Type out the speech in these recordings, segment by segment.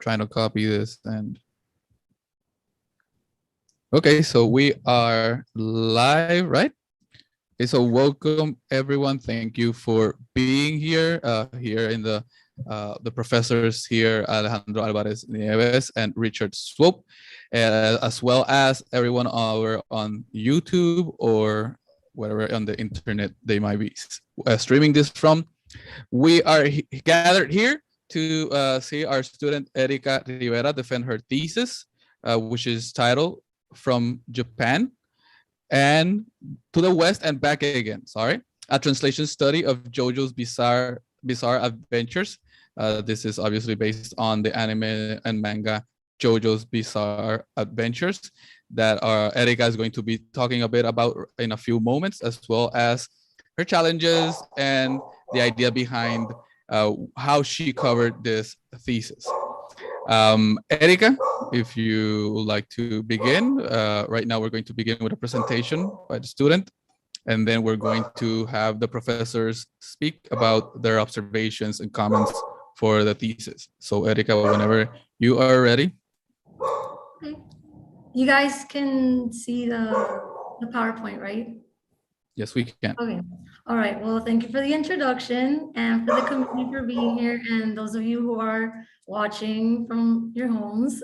trying to copy this and okay, so we are live, right? Okay, so welcome everyone. Thank you for being here. Here in the professors here, Alejandro Álvarez Nieves and Richard Swope, as well as everyone over on YouTube or wherever on the internet they might be streaming this from. We are gathered here to see our student Ericka Rivera defend her thesis, which is titled From Japan and to the West and Back Again, a translation study of JoJo's bizarre adventures. This is obviously based on the anime and manga JoJo's Bizarre Adventures that Ericka is going to be talking a bit about in a few moments, as well as her challenges and the idea behind how she covered this thesis. Ericka, if you would like to begin, right now we're going to begin with a presentation by the student, and then we're going to have the professors speak about their observations and comments for the thesis. So Ericka, whenever you are ready. Okay. You guys can see the PowerPoint, right? Yes, we can. Okay. All right. Well, thank you for the introduction and for the committee for being here, and those of you who are watching from your homes.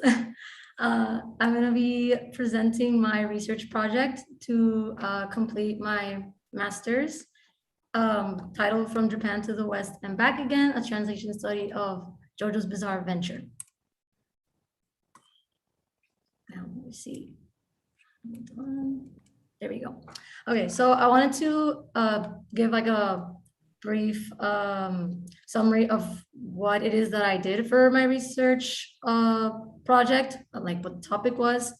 I'm going to be presenting my research project to complete my master's titled From Japan to the West and Back Again, a translation study of JoJo's Bizarre Adventure. Now, let me see. There we go. Okay, so I wanted to give like a brief summary of what it is that I did for my research project, like what the topic was.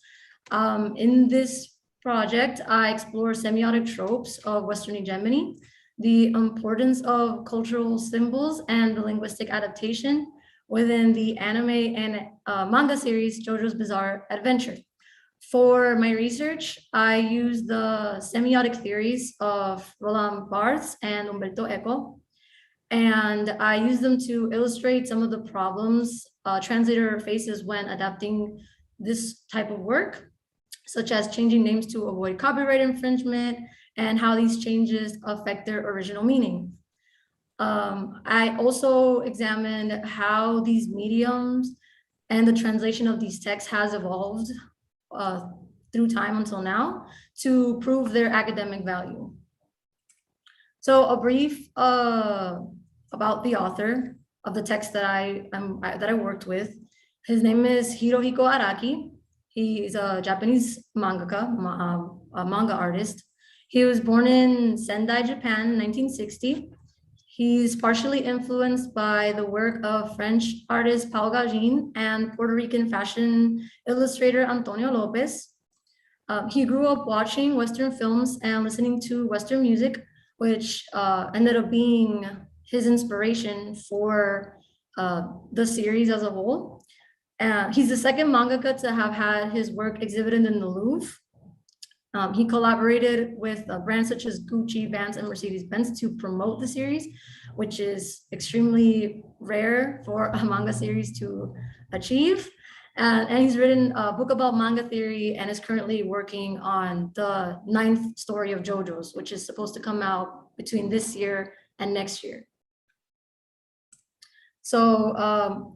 In this project, I explore semiotic tropes of Western hegemony, the importance of cultural symbols and the linguistic adaptation within the anime and manga series JoJo's Bizarre Adventure. For my research, I used the semiotic theories of Roland Barthes and Umberto Eco, and I used them to illustrate some of the problems a translator faces when adapting this type of work, such as changing names to avoid copyright infringement and how these changes affect their original meaning. I also examined how these mediums and the translation of these texts has evolved through time until now to prove their academic value. So a brief about the author of the text that I worked with. His name is Hirohiko Araki. He is a Japanese mangaka, a manga artist. He was born in Sendai, Japan, 1960. He's partially influenced by the work of French artist Paul Gauguin and Puerto Rican fashion illustrator Antonio Lopez. He grew up watching Western films and listening to Western music, which ended up being his inspiration for the series as a whole. He's the second mangaka to have had his work exhibited in the Louvre. He collaborated with brands such as Gucci, Vans, and Mercedes-Benz to promote the series, which is extremely rare for a manga series to achieve. And he's written a book about manga theory and is currently working on the 9th story of JoJo's, which is supposed to come out between this year and next year. So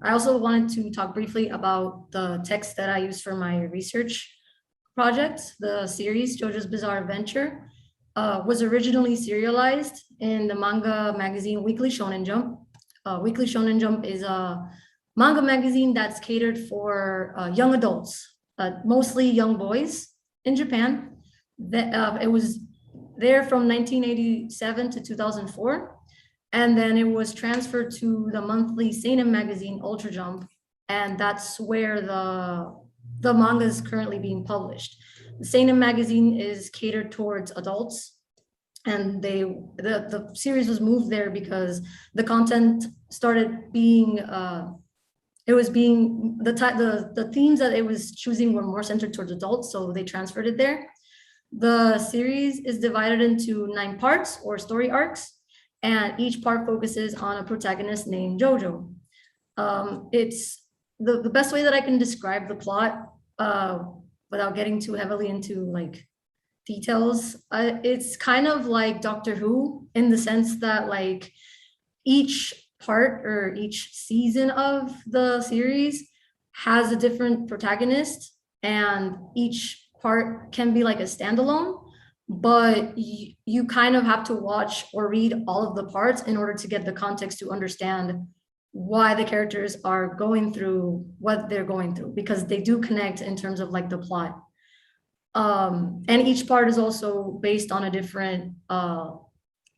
I also wanted to talk briefly about the text that I used for my research project. The series JoJo's Bizarre Adventure was originally serialized in the manga magazine Weekly Shonen Jump. Weekly Shonen Jump is a manga magazine that's catered for young adults, mostly young boys in Japan. It was there from 1987 to 2004. And then it was transferred to the monthly seinen magazine Ultra Jump. And that's where the manga is currently being published. The seinen magazine is catered towards adults, and the series was moved there because the content started being the themes that it was choosing were more centered towards adults, so they transferred it there. The series is divided into 9 parts or story arcs, and each part focuses on a protagonist named JoJo. It's the best way that I can describe the plot without getting too heavily into like details, it's kind of like Doctor Who in the sense that like each part or each season of the series has a different protagonist, and each part can be like a standalone, but you kind of have to watch or read all of the parts in order to get the context to understand why the characters are going through what they're going through, because they do connect in terms of like the plot. And each part is also based on a different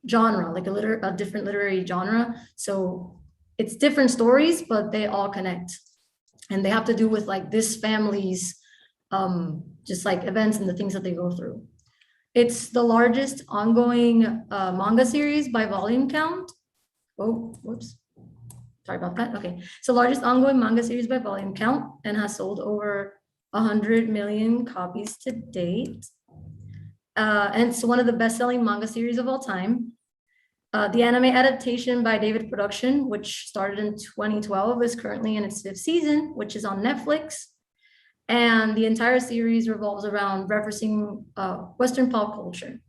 genre, like a different literary genre. So it's different stories, but they all connect. And they have to do with like this family's just like events and the things that they go through. It's the largest ongoing manga series by volume count. Oh, whoops. Sorry about that. Okay. So largest ongoing manga series by volume count and has sold over 100 million copies to date. And it's one of the best-selling manga series of all time. The anime adaptation by David Production, which started in 2012, is currently in its 5th season, which is on Netflix. And the entire series revolves around referencing Western pop culture.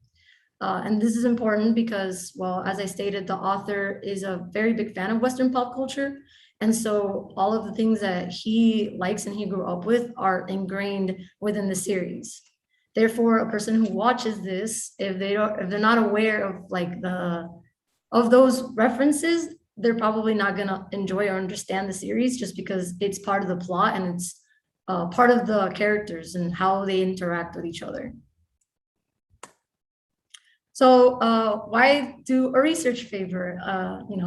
And this is important because, well, as I stated, the author is a very big fan of Western pop culture. And so all of the things that he likes and he grew up with are ingrained within the series. Therefore, a person who watches this, if they're not aware of like of those references, they're probably not gonna enjoy or understand the series, just because it's part of the plot and it's part of the characters and how they interact with each other. So why do a research paper?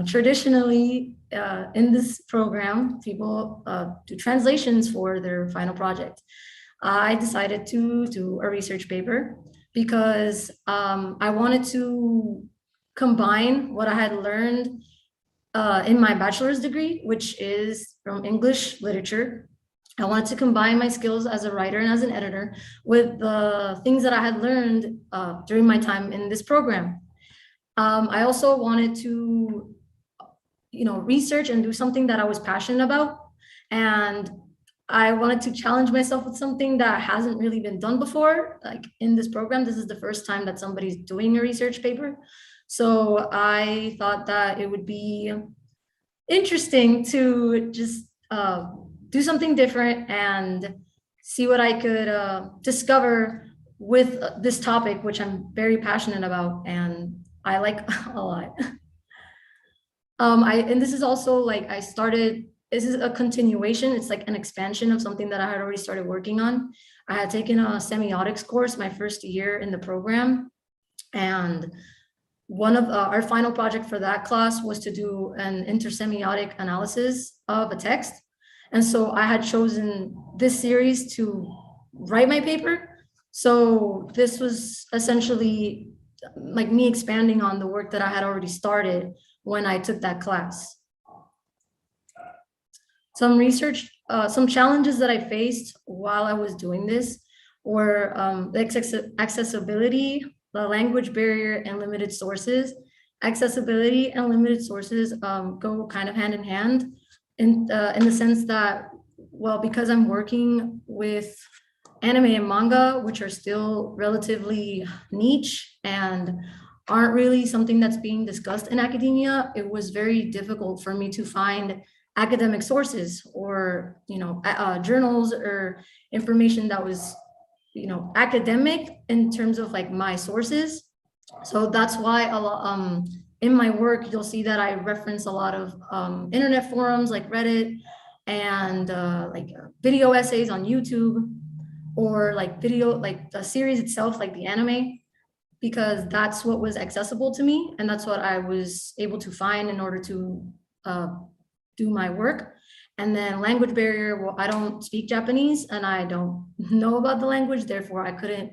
Traditionally in this program, people do translations for their final project. I decided to do a research paper because I wanted to combine what I had learned in my bachelor's degree, which is from English literature. I wanted to combine my skills as a writer and as an editor with the things that I had learned during my time in this program. I also wanted to, research and do something that I was passionate about. And I wanted to challenge myself with something that hasn't really been done before. Like in this program, this is the first time that somebody's doing a research paper. So I thought that it would be interesting to just do something different and see what I could discover with this topic, which I'm very passionate about and I like a lot. And this is also like this is a continuation. It's like an expansion of something that I had already started working on. I had taken a semiotics course my first year in the program. And one of our final project for that class was to do an intersemiotic analysis of a text. And so I had chosen this series to write my paper. So this was essentially like me expanding on the work that I had already started when I took that class. Some challenges that I faced while I was doing this were the accessibility, the language barrier, and limited sources. Accessibility and limited sources go kind of hand in hand in the sense that, well, because I'm working with anime and manga, which are still relatively niche and aren't really something that's being discussed in academia, it was very difficult for me to find academic sources or journals or information that was academic in terms of like my sources. So that's why a lot in my work you'll see that I reference a lot of internet forums like Reddit and video essays on YouTube, or like the series itself, like the anime, because that's what was accessible to me and that's what I was able to find in order to do my work. And then language barrier, well, I don't speak Japanese and I don't know about the language, therefore I couldn't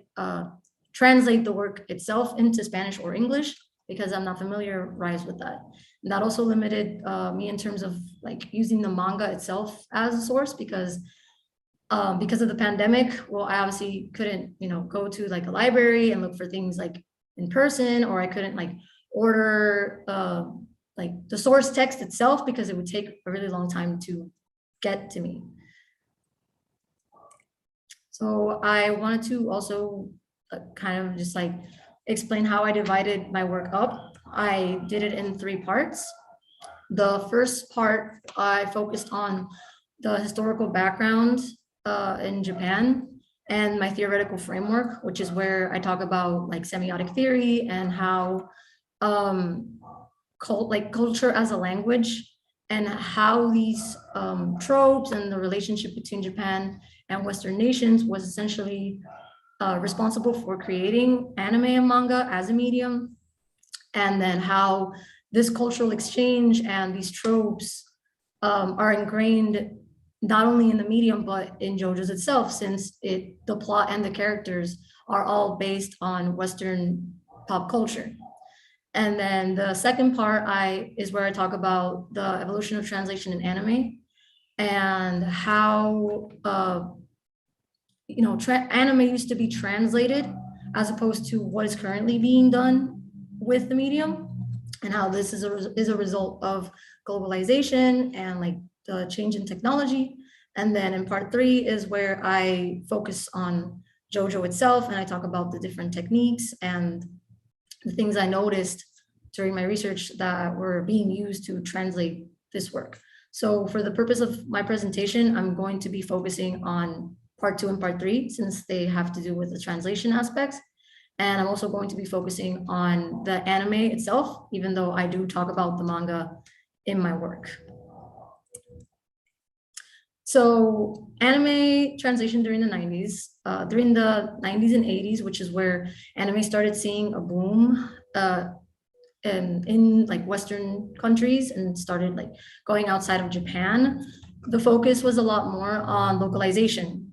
translate the work itself into Spanish or English because I'm not familiarized with that. And that also limited me in terms of like using the manga itself as a source because of the pandemic. Well, I obviously couldn't, go to like a library and look for things like in person, or I couldn't like order like the source text itself because it would take a really long time to get to me. So I wanted to also kind of just like explain how I divided my work up. I did it in 3 parts. The first part, I focused on the historical background in Japan and my theoretical framework, which is where I talk about like semiotic theory and how culture as a language and how these tropes and the relationship between Japan and Western nations was essentially responsible for creating anime and manga as a medium, and then how this cultural exchange and these tropes are ingrained not only in the medium, but in JoJo's itself, since the plot and the characters are all based on Western pop culture. And then the second part is where I talk about the evolution of translation in anime and how anime used to be translated as opposed to what is currently being done with the medium, and how this is a result of globalization and like the change in technology. And then in part 3 is where I focus on JoJo itself, and I talk about the different techniques and the things I noticed during my research that were being used to translate this work. So for the purpose of my presentation, I'm going to be focusing on part 2 and part 3, since they have to do with the translation aspects. And I'm also going to be focusing on the anime itself, even though I do talk about the manga in my work. So anime translation during the 90s, and 80s, which is where anime started seeing a boom in like Western countries and started like going outside of Japan. The focus was a lot more on localization.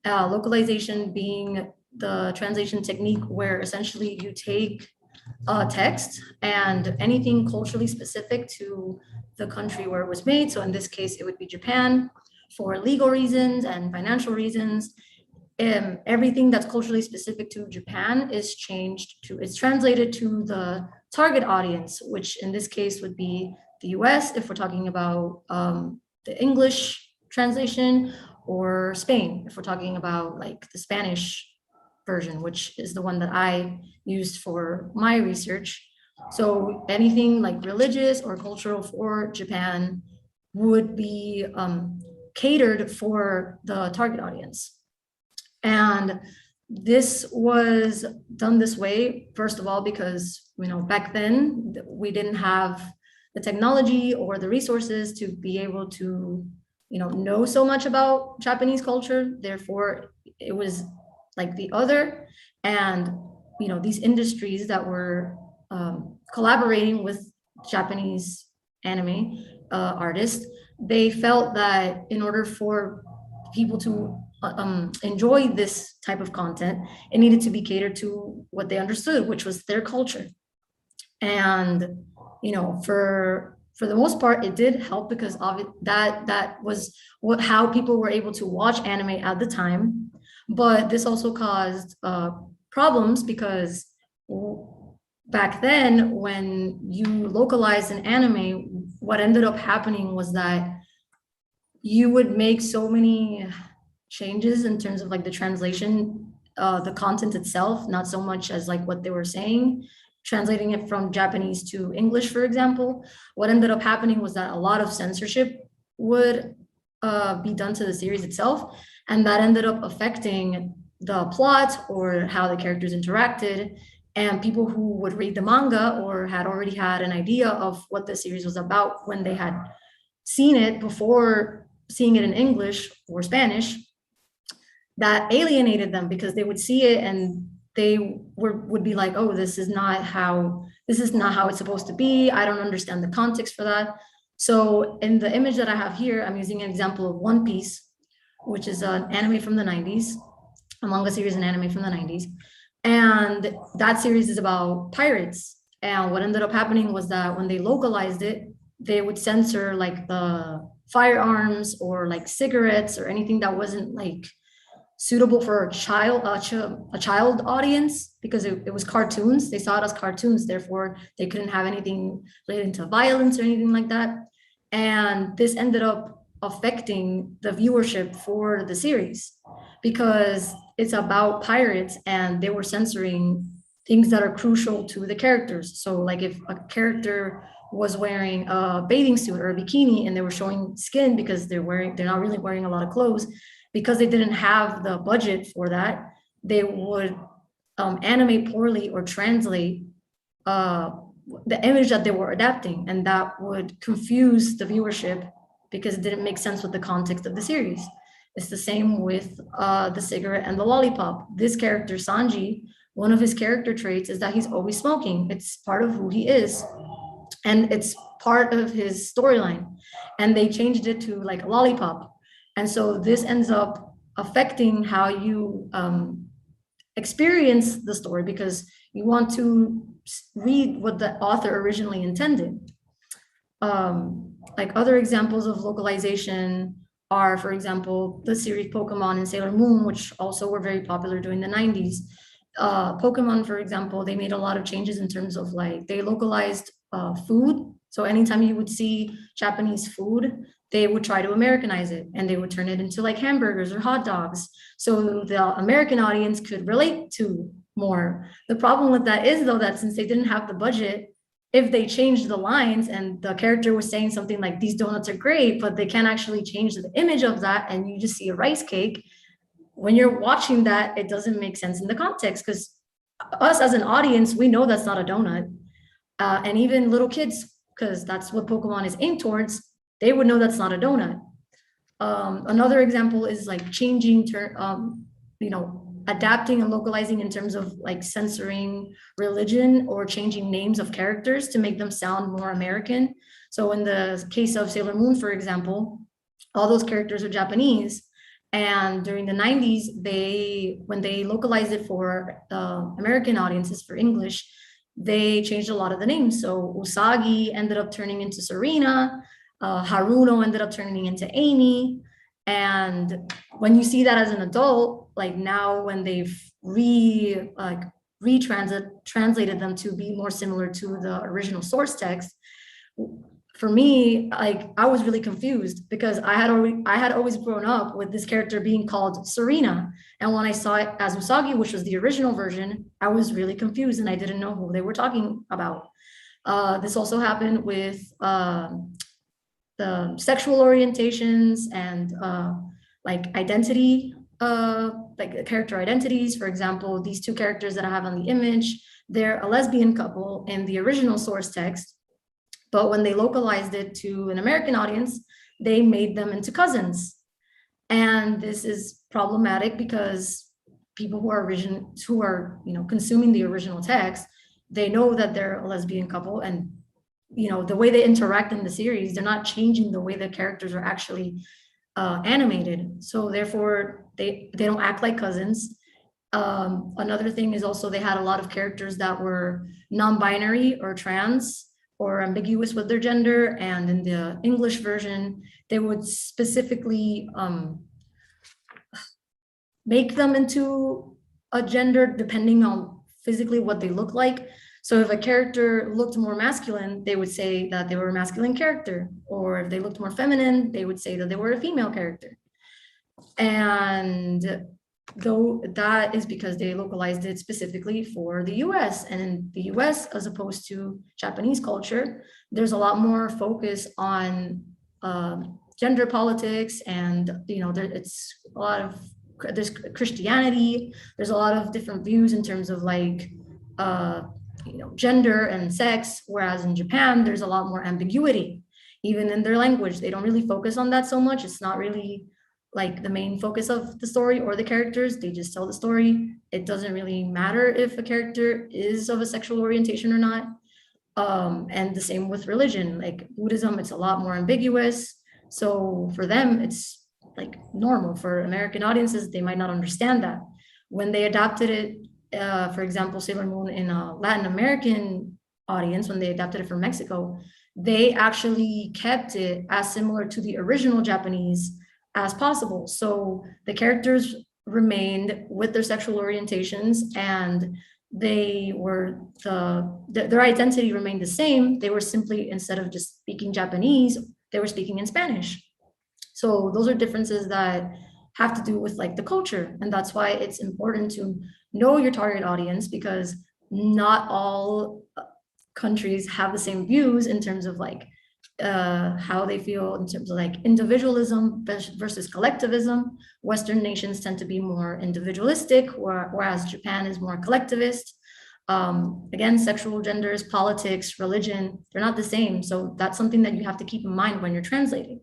Localization being the translation technique where essentially you take a text and anything culturally specific to the country where it was made. So in this case, it would be Japan. For legal reasons and financial reasons, everything that's culturally specific to Japan is translated to the target audience, which in this case would be the US if we're talking about the English translation, or Spain if we're talking about like the Spanish version, which is the one that I used for my research. So anything like religious or cultural for Japan would be catered for the target audience. And this was done this way, first of all, because back then we didn't have the technology or the resources to be able to know so much about Japanese culture. Therefore, it was like the other, and these industries that were collaborating with Japanese anime artists, they felt that in order for people to enjoy this type of content, it needed to be catered to what they understood, which was their culture. And for the most part, it did help, because that was how people were able to watch anime at the time. But this also caused problems, because back then, when you localized an anime, what ended up happening was that you would make so many changes in terms of like the translation, the content itself, not so much as like what they were saying, translating it from Japanese to English, for example. What ended up happening was that a lot of censorship would be done to the series itself, and that ended up affecting the plot or how the characters interacted. And people who would read the manga or had already had an idea of what the series was about when they had seen it before seeing it in English or Spanish, that alienated them, because they would see it and they would be like, oh, this is not how it's supposed to be. I don't understand the context for that. So in the image that I have here, I'm using an example of One Piece, which is an anime from the 90s, a manga series and anime from the 90s. And that series is about pirates. And what ended up happening was that when they localized it, they would censor like the firearms or like cigarettes or anything that wasn't like suitable for a child audience, because it was cartoons. They saw it as cartoons, therefore they couldn't have anything related to violence or anything like that. And this ended up affecting the viewership for the series, because it's about pirates and they were censoring things that are crucial to the characters. So like if a character was wearing a bathing suit or a bikini and they were showing skin because they're not really wearing a lot of clothes, because they didn't have the budget for that, they would animate poorly or translate the image that they were adapting, and that would confuse the viewership because it didn't make sense with the context of the series. It's the same with the cigarette and the lollipop. This character, Sanji, one of his character traits is that he's always smoking. It's part of who he is, and it's part of his storyline. And they changed it to like a lollipop. And so this ends up affecting how you experience the story, because you want to read what the author originally intended. Like other examples of localization are, for example, the series Pokemon and Sailor Moon, which also were very popular during the 90s. Pokemon, for example, they made a lot of changes in terms of like, they localized food. So anytime you would see Japanese food, they would try to Americanize it and they would turn it into like hamburgers or hot dogs. So the American audience could relate to more. The problem with that is though, that since they didn't have the budget, if they changed the lines and the character was saying something like these donuts are great, but they can't actually change the image of that, and you just see a rice cake, when you're watching that, it doesn't make sense in the context, because us as an audience, we know that's not a donut. And even little kids, because that's what Pokemon is aimed towards, they would know that's not a donut. Another example is like changing, adapting and localizing in terms of like censoring religion or changing names of characters to make them sound more American. So in the case of Sailor Moon, for example, all those characters are Japanese. And during the 90s, when they localized it for American audiences for English, they changed a lot of the names. So Usagi ended up turning into Serena, Haruno ended up turning into Amy. And when you see that as an adult, like now when they've translated them to be more similar to the original source text, for me, like I was really confused because I had always grown up with this character being called Serena. And when I saw it as Usagi, which was the original version, I was really confused and I didn't know who they were talking about. This also happened with the sexual orientations and like identity, like character identities. For example, these two characters that I have on the image, they're a lesbian couple in the original source text, but when they localized it to an American audience, they made them into cousins. And this is problematic because people who are consuming the original text, they know that they're a lesbian couple, and the way they interact in the series, they're not changing the way the characters are actually animated. So therefore, they don't act like cousins. Another thing is also they had a lot of characters that were non-binary or trans or ambiguous with their gender. And in the English version, they would specifically make them into a gender depending on physically what they look like. So if a character looked more masculine, they would say that they were a masculine character. Or if they looked more feminine, they would say that they were a female character. And though that is because they localized it specifically for the US. And in the US, as opposed to Japanese culture, there's a lot more focus on gender politics, and it's a lot of, there's Christianity, there's a lot of different views in terms of like gender and sex, whereas in Japan, there's a lot more ambiguity. Even in their language, they don't really focus on that so much. It's not really like the main focus of the story or the characters. They just tell the story. It doesn't really matter if a character is of a sexual orientation or not. And the same with religion, like Buddhism, it's a lot more ambiguous. So for them, it's like normal. For American audiences, they might not understand that. When they adapted it, for example, Sailor Moon in a Latin American audience, when they adapted it from Mexico, they actually kept it as similar to the original Japanese as possible. So the characters remained with their sexual orientations, and they were their identity remained the same. They were simply, instead of just speaking Japanese, they were speaking in Spanish. So those are differences that have to do with like the culture. And that's why it's important to know your target audience, because not all countries have the same views in terms of like how they feel in terms of like individualism versus collectivism. Western nations tend to be more individualistic, whereas Japan is more collectivist. Again, sexual genders, politics, religion, they're not the same. So that's something that you have to keep in mind when you're translating.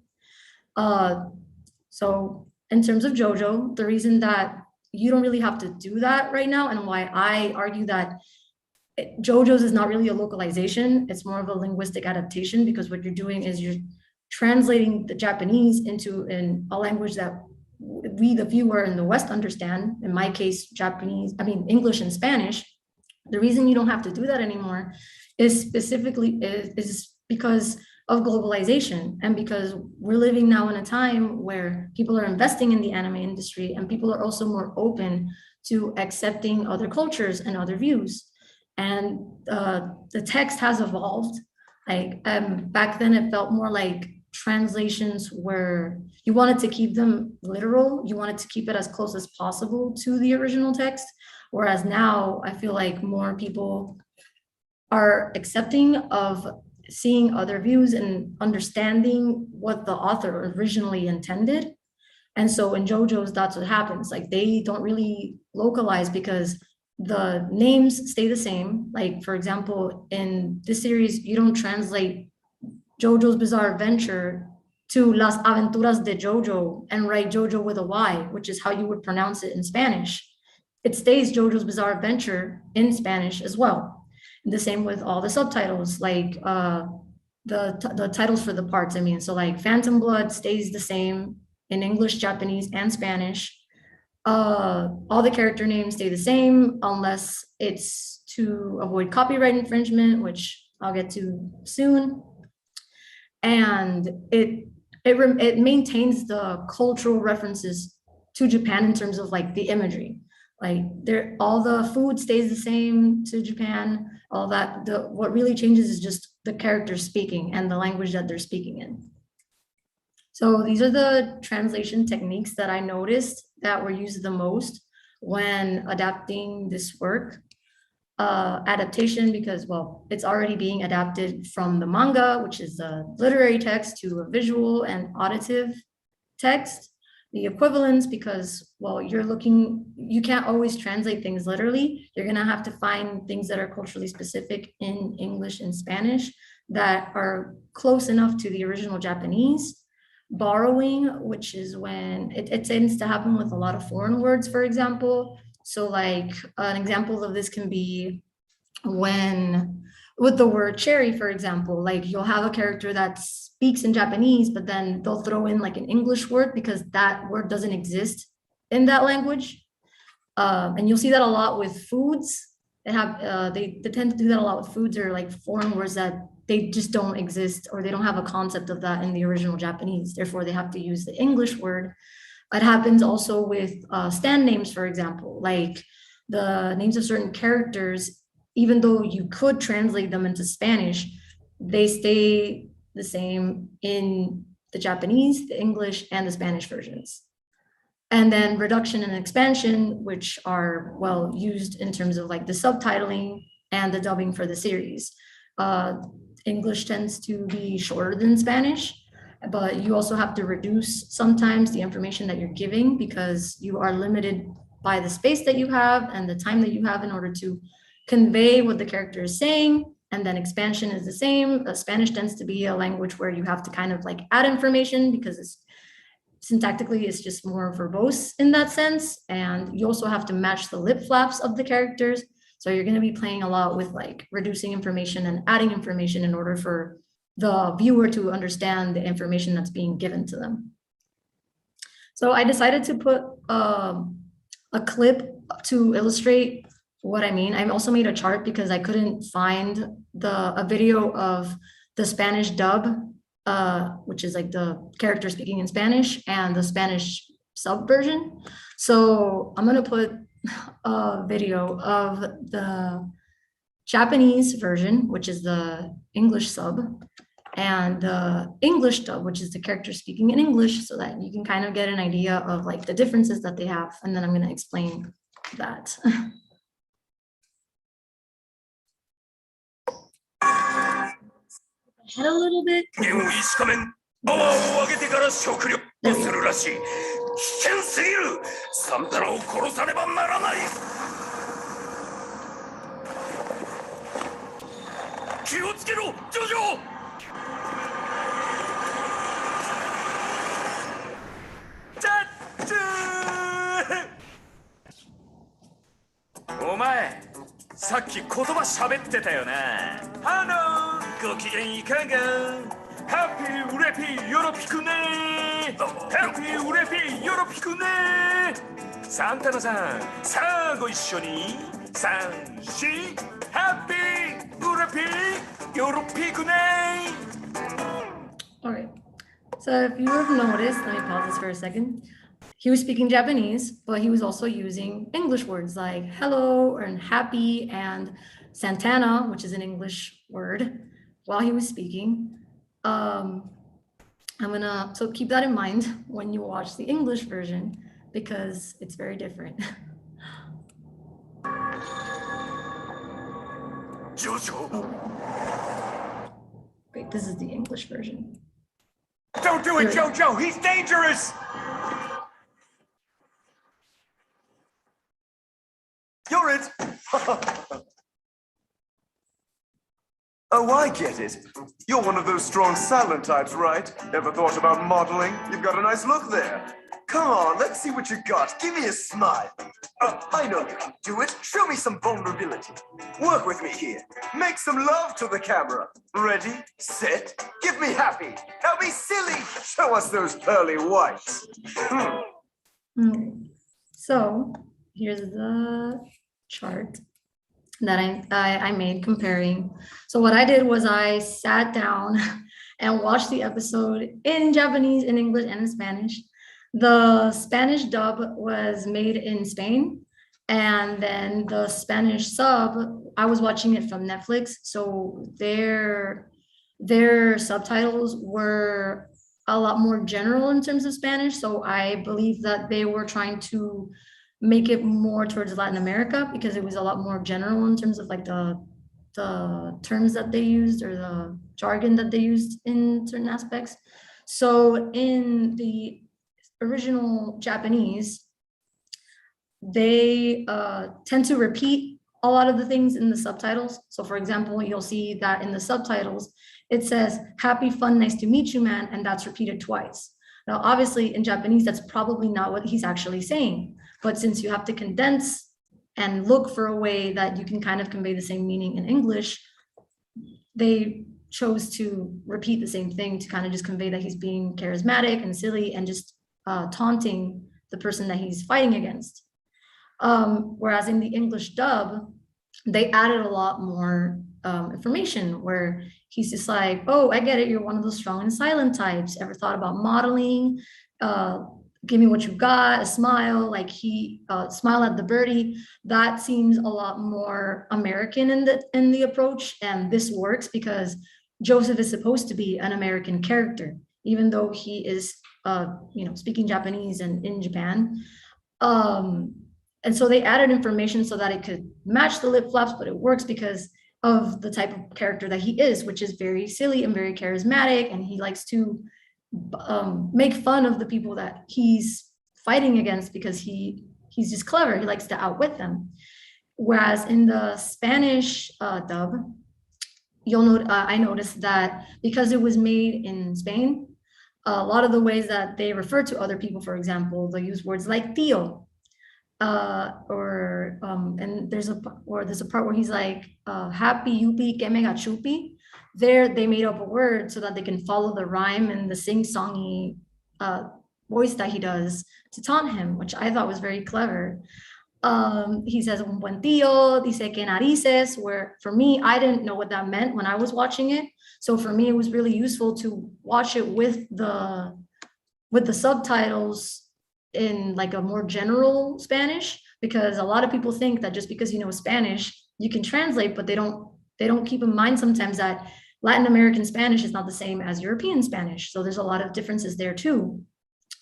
So in terms of JoJo, the reason that you don't really have to do that right now, and why I argue that JoJo's is not really a localization, it's more of a linguistic adaptation, because what you're doing is you're translating the Japanese into a language that we, the viewer in the West, understand. In my case, English and Spanish. The reason you don't have to do that anymore is specifically is because of globalization, and because we're living now in a time where people are investing in the anime industry, and people are also more open to accepting other cultures and other views. And the text has evolved. Like back then, it felt more like translations where you wanted to keep them literal. You wanted to keep it as close as possible to the original text. Whereas now, I feel like more people are accepting of seeing other views and understanding what the author originally intended. And so in JoJo's, that's what happens. Like they don't really localize because the names stay the same. Like, for example, in this series, you don't translate JoJo's Bizarre Adventure to Las Aventuras de JoJo and write JoJo with a Y, which is how you would pronounce it in Spanish. It stays JoJo's Bizarre Adventure in Spanish as well. The same with all the subtitles, like the titles for the parts. I mean, so like Phantom Blood stays the same in English, Japanese, and Spanish. All the character names stay the same unless it's to avoid copyright infringement, which I'll get to soon. And it maintains the cultural references to Japan in terms of like the imagery. Like all the food stays the same to Japan. All that, what really changes is just the characters speaking and the language that they're speaking in. So these are the translation techniques that I noticed that were used the most when adapting this work. Adaptation, because, well, it's already being adapted from the manga, which is a literary text, to a visual and auditive text. The equivalence, because, well, you can't always translate things literally. You're gonna have to find things that are culturally specific in English and Spanish that are close enough to the original Japanese. Borrowing, which is when it tends to happen with a lot of foreign words, for example. So like an example of this can be when with the word cherry, for example, like you'll have a character that speaks in Japanese, but then they'll throw in like an English word because that word doesn't exist in that language. And you'll see that a lot with foods. They tend to do that a lot with foods, or like foreign words that they just don't exist, or they don't have a concept of that in the original Japanese. Therefore, they have to use the English word. It happens also with stand names, for example, like the names of certain characters. Even though you could translate them into Spanish, they stay the same in the Japanese, the English, and the Spanish versions. And then reduction and expansion, which are well used in terms of like the subtitling and the dubbing for the series. English tends to be shorter than Spanish, but you also have to reduce sometimes the information that you're giving, because you are limited by the space that you have and the time that you have in order to convey what the character is saying. And then expansion is the same. Spanish tends to be a language where you have to kind of like add information, because it's syntactically it's just more verbose in that sense. And you also have to match the lip flaps of the characters. So you're going to be playing a lot with like reducing information and adding information in order for the viewer to understand the information that's being given to them. So I decided to put a clip to illustrate what I mean. I also made a chart because I couldn't find a video of the Spanish dub, which is like the character speaking in Spanish, and the Spanish sub version. So I'm going to put a video of the Japanese version, which is the English sub, and the English dub, which is the character speaking in English, so that you can kind of get an idea of like the differences that they have. And then I'm going to explain that. Head a little bit. Happy 우레피 요로피쿠네 Happy 우레피 요로피쿠네 산타노상 사고 이쇼니 상시 Happy 우레피 요로피쿠네. All right. So if you have noticed, let me pause this for a second. He was speaking Japanese, but he was also using English words like hello and happy and Santana, which is an English word, while he was speaking. So keep that in mind when you watch the English version, because it's very different. JoJo. Oh. Wait, this is the English version. Don't do it, JoJo. He's dangerous. You're it. Oh, I get it. You're one of those strong silent types, right? Ever thought about modeling? You've got a nice look there. Come on, let's see what you got. Give me a smile. I know you can do it. Show me some vulnerability. Work with me here. Make some love to the camera. Ready, set, give me happy. Now be silly. Show us those pearly whites. Okay. So here's the chart that I made comparing. So what I did was I sat down and watched the episode in Japanese, in English, and in Spanish. The Spanish dub was made in Spain, and then the Spanish sub, I was watching it from Netflix, so their subtitles were a lot more general in terms of Spanish. So I believe that they were trying to make it more towards Latin America, because it was a lot more general in terms of like the terms that they used, or the jargon that they used in certain aspects. So in the original Japanese, they tend to repeat a lot of the things in the subtitles. So for example, you'll see that in the subtitles, it says, happy, fun, nice to meet you, man, and that's repeated twice. Now, obviously in Japanese, that's probably not what he's actually saying. But since you have to condense and look for a way that you can kind of convey the same meaning in English, they chose to repeat the same thing to kind of just convey that he's being charismatic and silly and just taunting the person that he's fighting against. Whereas in the English dub, they added a lot more information, where he's just like, oh, I get it, you're one of those strong and silent types. Ever thought about modeling? Give me what you got, a smile, like he smile at the birdie. That seems a lot more American in the approach, and this works because Joseph is supposed to be an American character, even though he is speaking Japanese and in Japan. And so they added information so that it could match the lip flaps, but it works because of the type of character that he is, which is very silly and very charismatic, and he likes to make fun of the people that he's fighting against because he's just clever. He likes to outwit them. Whereas in the Spanish dub, you'll note I noticed that because it was made in Spain, a lot of the ways that they refer to other people, for example, they use words like tío, and there's a part where he's like, happy yupi que mega chupi. There they made up a word so that they can follow the rhyme and the sing-songy voice that he does to taunt him, which I thought was very clever. He says un buen tío, dice que narices, where for me, I didn't know what that meant when I was watching it. So for me, it was really useful to watch it with the subtitles in like a more general Spanish, because a lot of people think that just because you know Spanish, you can translate, but they don't keep in mind sometimes that Latin American Spanish is not the same as European Spanish. So there's a lot of differences there too.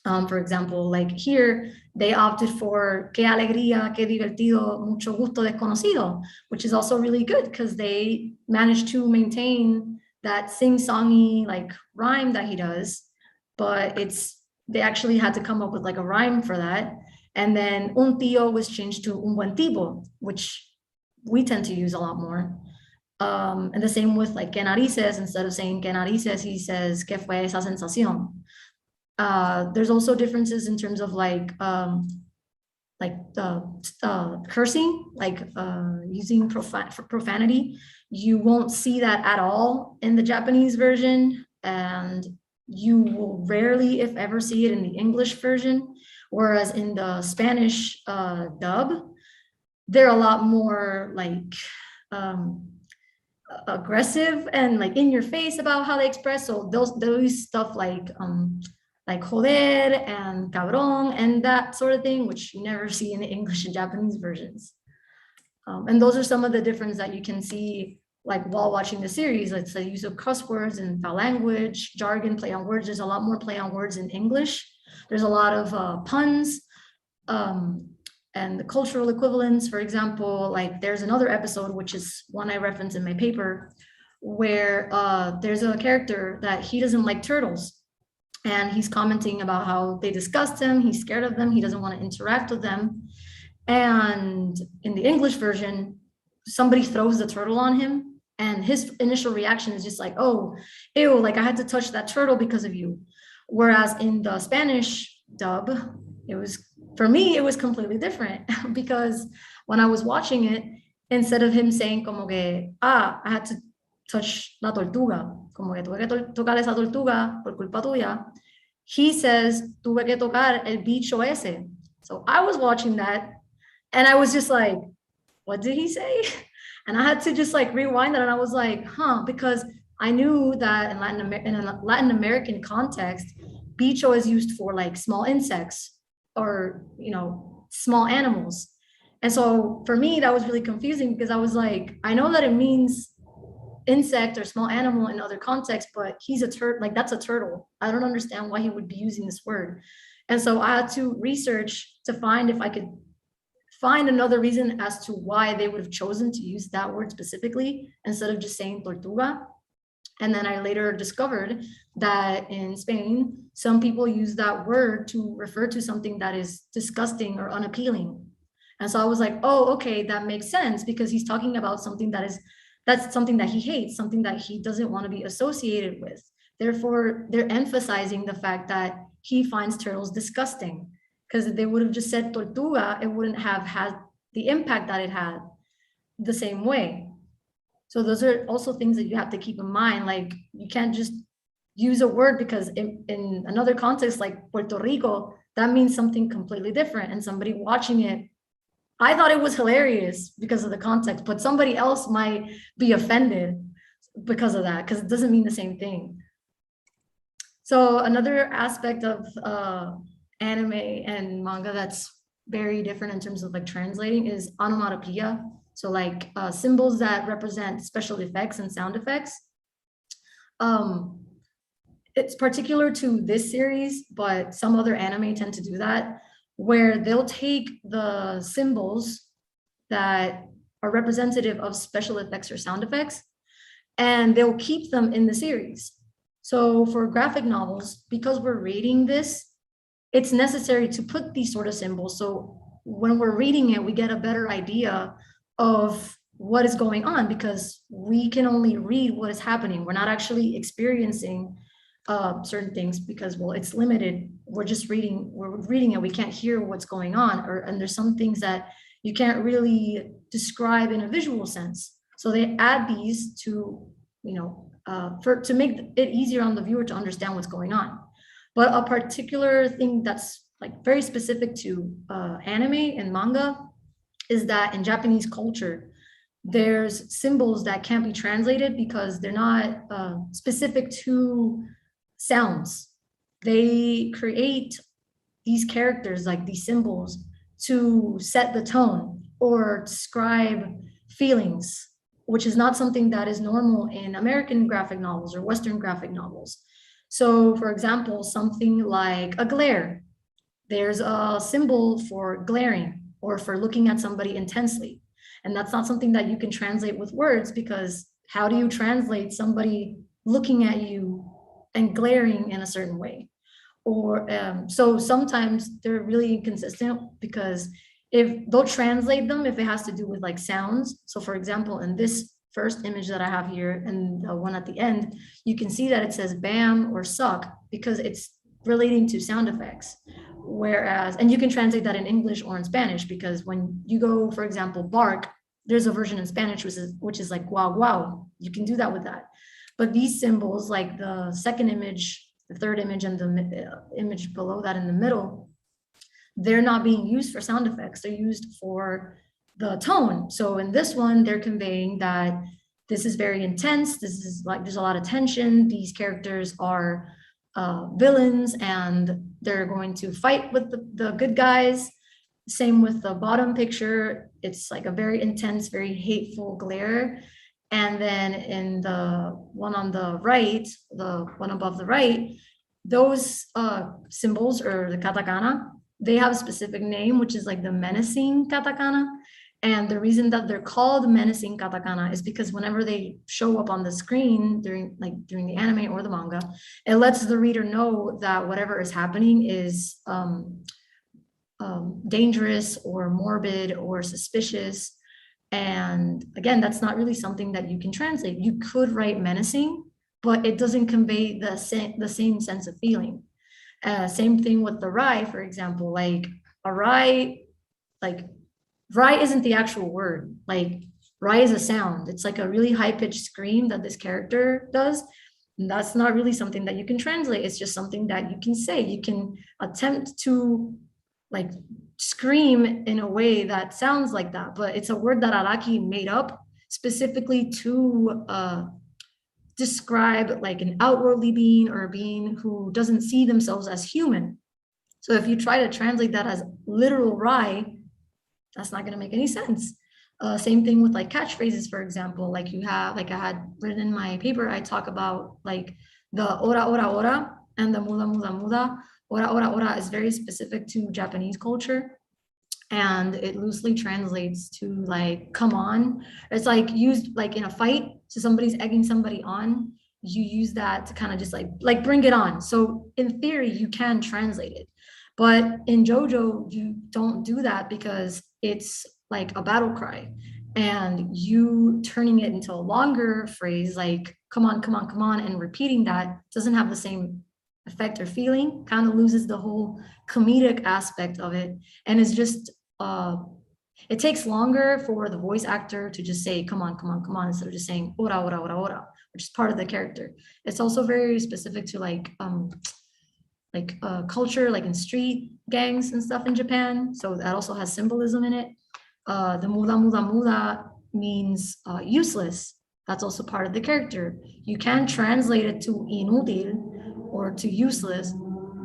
For example, like here, they opted for qué alegría, qué divertido, mucho gusto desconocido, which is also really good because they managed to maintain that sing-songy like rhyme that he does, but they actually had to come up with like a rhyme for that. And then un tío was changed to un buen tipo, which we tend to use a lot more. And the same with like que narices, instead of saying que narices, he says que fue esa sensación. There's also differences in terms of like cursing, like using profanity. You won't see that at all in the Japanese version, and you will rarely, if ever, see it in the English version. Whereas in the Spanish dub, they're a lot more like aggressive and like in your face about how they express. So those stuff like joder and cabrón and that sort of thing, which you never see in the English and Japanese versions. And those are some of the difference that you can see like while watching the series. Like the use of cuss words and foul language, jargon, play on words. There's a lot more play on words in English. There's a lot of puns and the cultural equivalents. For example, like there's another episode, which is one I reference in my paper, where there's a character that he doesn't like turtles. And he's commenting about how they disgust him. He's scared of them. He doesn't want to interact with them. And in the English version, somebody throws the turtle on him. And his initial reaction is just like, oh, ew, like I had to touch that turtle because of you. Whereas in the Spanish dub, for me, it was completely different. Because when I was watching it, instead of him saying como que, I had to touch la tortuga, como que tuve que tocar esa tortuga por culpa tuya, he says, tuve que tocar el bicho ese. So I was watching that and I was just like, what did he say? And I had to just like rewind that, and I was like, because I knew that in a Latin American context, bicho is used for like small insects or, small animals. And so for me, that was really confusing because I was like, I know that it means insect or small animal in other contexts, but he's a turtle, like that's a turtle. I don't understand why he would be using this word. And so I had to research to find if I could find another reason as to why they would have chosen to use that word specifically instead of just saying tortuga. And then I later discovered that in Spain, some people use that word to refer to something that is disgusting or unappealing. And so I was like, oh, okay, that makes sense, because he's talking about something that's something that he hates, something that he doesn't want to be associated with. Therefore, they're emphasizing the fact that he finds turtles disgusting, because if they would have just said tortuga, it wouldn't have had the impact that it had the same way. So those are also things that you have to keep in mind. Like you can't just use a word because in another context, like Puerto Rico, that means something completely different. And somebody watching it, I thought it was hilarious because of the context, but somebody else might be offended because of that, because it doesn't mean the same thing. So another aspect of anime and manga that's very different in terms of like translating is onomatopoeia. So like symbols that represent special effects and sound effects. It's particular to this series, but some other anime tend to do that, where they'll take the symbols that are representative of special effects or sound effects, and they'll keep them in the series. So for graphic novels, because we're reading this, it's necessary to put these sort of symbols. So when we're reading it, we get a better idea of what is going on, because we can only read what is happening. We're not actually experiencing certain things because, well, it's limited. We're reading it. We can't hear what's going on, and there's some things that you can't really describe in a visual sense. So they add these to, to make it easier on the viewer to understand what's going on. But a particular thing that's like very specific to anime and manga is that in Japanese culture, there's symbols that can't be translated because they're not specific to sounds. They create these characters, like these symbols, to set the tone or describe feelings which is not something that is normal in American graphic novels or Western graphic novels. So for example, something like a glare, there's a symbol for glaring or for looking at somebody intensely. And that's not something that you can translate with words, because how do you translate somebody looking at you and glaring in a certain way? Or so sometimes they're really inconsistent, because if they'll translate them if it has to do with like sounds. So for example, in this first image that I have here and the one at the end, you can see that it says bam or suck because it's relating to sound effects. Whereas, and you can translate that in English or in Spanish, because when you go, for example, bark, there's a version in Spanish which is like wow, wow. You can do that with that. But these symbols, like the second image, the third image, and the image below that in the middle, they're not being used for sound effects. They're used for the tone. So in this one, they're conveying that this is very intense. This is like, there's a lot of tension. These characters are villains and they're going to fight with the good guys. Same with the bottom picture. It's like a very intense, very hateful glare. And then in the one on the right, the one above the right, those symbols, or the katakana, they have a specific name, which is like the menacing katakana. And the reason that they're called menacing katakana is because whenever they show up on the screen during the anime or the manga, it lets the reader know that whatever is happening is dangerous or morbid or suspicious. And again, that's not really something that you can translate. You could write menacing, but it doesn't convey the same sense of feeling. Same thing with the rai, for example, like a rai, like rai isn't the actual word, like rai is a sound. It's like a really high-pitched scream that this character does. And that's not really something that you can translate. It's just something that you can say. You can attempt to like scream in a way that sounds like that, but it's a word that Araki made up specifically to describe like an outwardly being or a being who doesn't see themselves as human. So if you try to translate that as literal rai, that's not going to make any sense. Same thing with like catchphrases, for example, like you have, like I had written in my paper, I talk about like the ora, ora, ora, and the muda, muda, muda. Ora, ora, ora is very specific to Japanese culture. And it loosely translates to like, come on. It's like used like in a fight. So somebody's egging somebody on. You use that to kind of just like bring it on. So in theory, you can translate it. But in JoJo, you don't do that because it's like a battle cry. And you turning it into a longer phrase, like, come on, come on, come on, and repeating that doesn't have the same effect or feeling, kind of loses the whole comedic aspect of it. And it's just, it takes longer for the voice actor to just say, come on, come on, come on, instead of just saying, ora, ora, ora, ora, which is part of the character. It's also very specific to like culture, like in street gangs and stuff in Japan. So that also has symbolism in it. The muda, muda, muda means useless. That's also part of the character. You can translate it to inútil or to useless,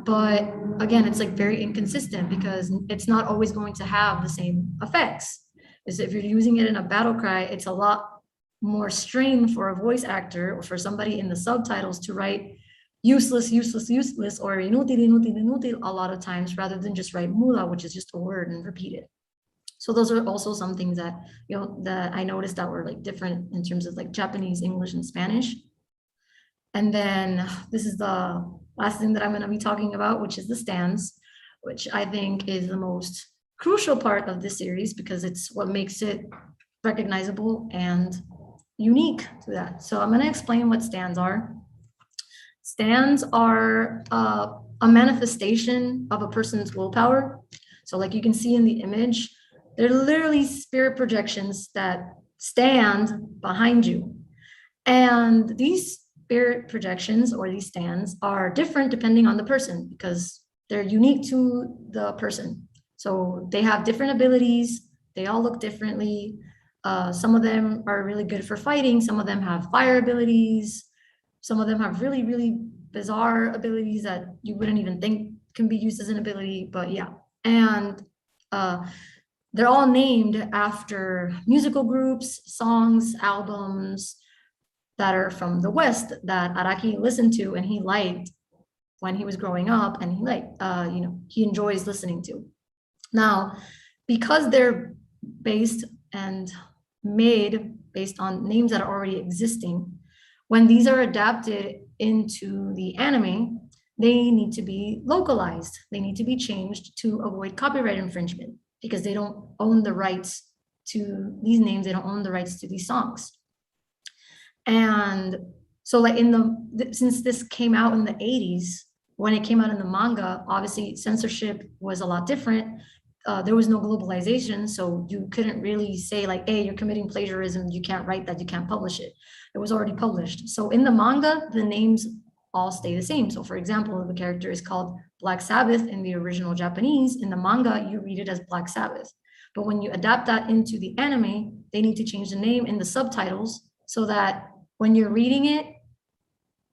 but again, it's like very inconsistent because it's not always going to have the same effects. Because if you're using it in a battle cry, it's a lot more strain for a voice actor or for somebody in the subtitles to write useless, useless, useless, or inútil, inútil, inútil a lot of times, rather than just write muda, which is just a word, and repeat it. So those are also some things that, you know, that I noticed that were like different in terms of like Japanese, English, and Spanish. And then this is the last thing that I'm going to be talking about, which is the Stenz, which I think is the most crucial part of this series because it's what makes it recognizable and unique to that. So I'm going to explain what Stenz are. Stenz are a manifestation of a person's willpower. So like you can see in the image, they're literally spirit projections that stand behind you. And these spirit projections or these stands are different depending on the person because they're unique to the person. So they have different abilities. They all look differently. Some of them are really good for fighting. Some of them have fire abilities. Some of them have really, really bizarre abilities that you wouldn't even think can be used as an ability, but yeah. And they're all named after musical groups, songs, albums that are from the West that Araki listened to and he liked when he was growing up, and he liked, he enjoys listening to. Now, because they're based and made based on names that are already existing, when these are adapted into the anime, they need to be localized. They need to be changed to avoid copyright infringement because they don't own the rights to these names. They don't own the rights to these songs. And so like since this came out in the 80s, when it came out in the manga, obviously censorship was a lot different. There was no globalization, so you couldn't really say like, hey, you're committing plagiarism, you can't write that, you can't publish it. It was already published. So in the manga, the names all stay the same. So for example, the character is called Black Sabbath in the original Japanese. In the manga, you read it as Black Sabbath. But when you adapt that into the anime, they need to change the name in the subtitles so that when you're reading it,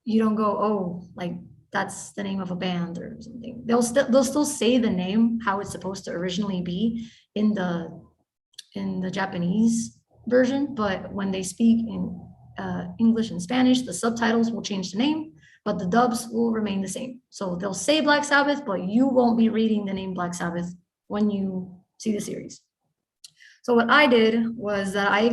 you don't go, oh, like that's the name of a band or something. They'll still say the name how it's supposed to originally be in the Japanese version, but when they speak in English and Spanish, the subtitles will change the name, but the dubs will remain the same. So they'll say Black Sabbath, but you won't be reading the name Black Sabbath when you see the series. So what I did was that I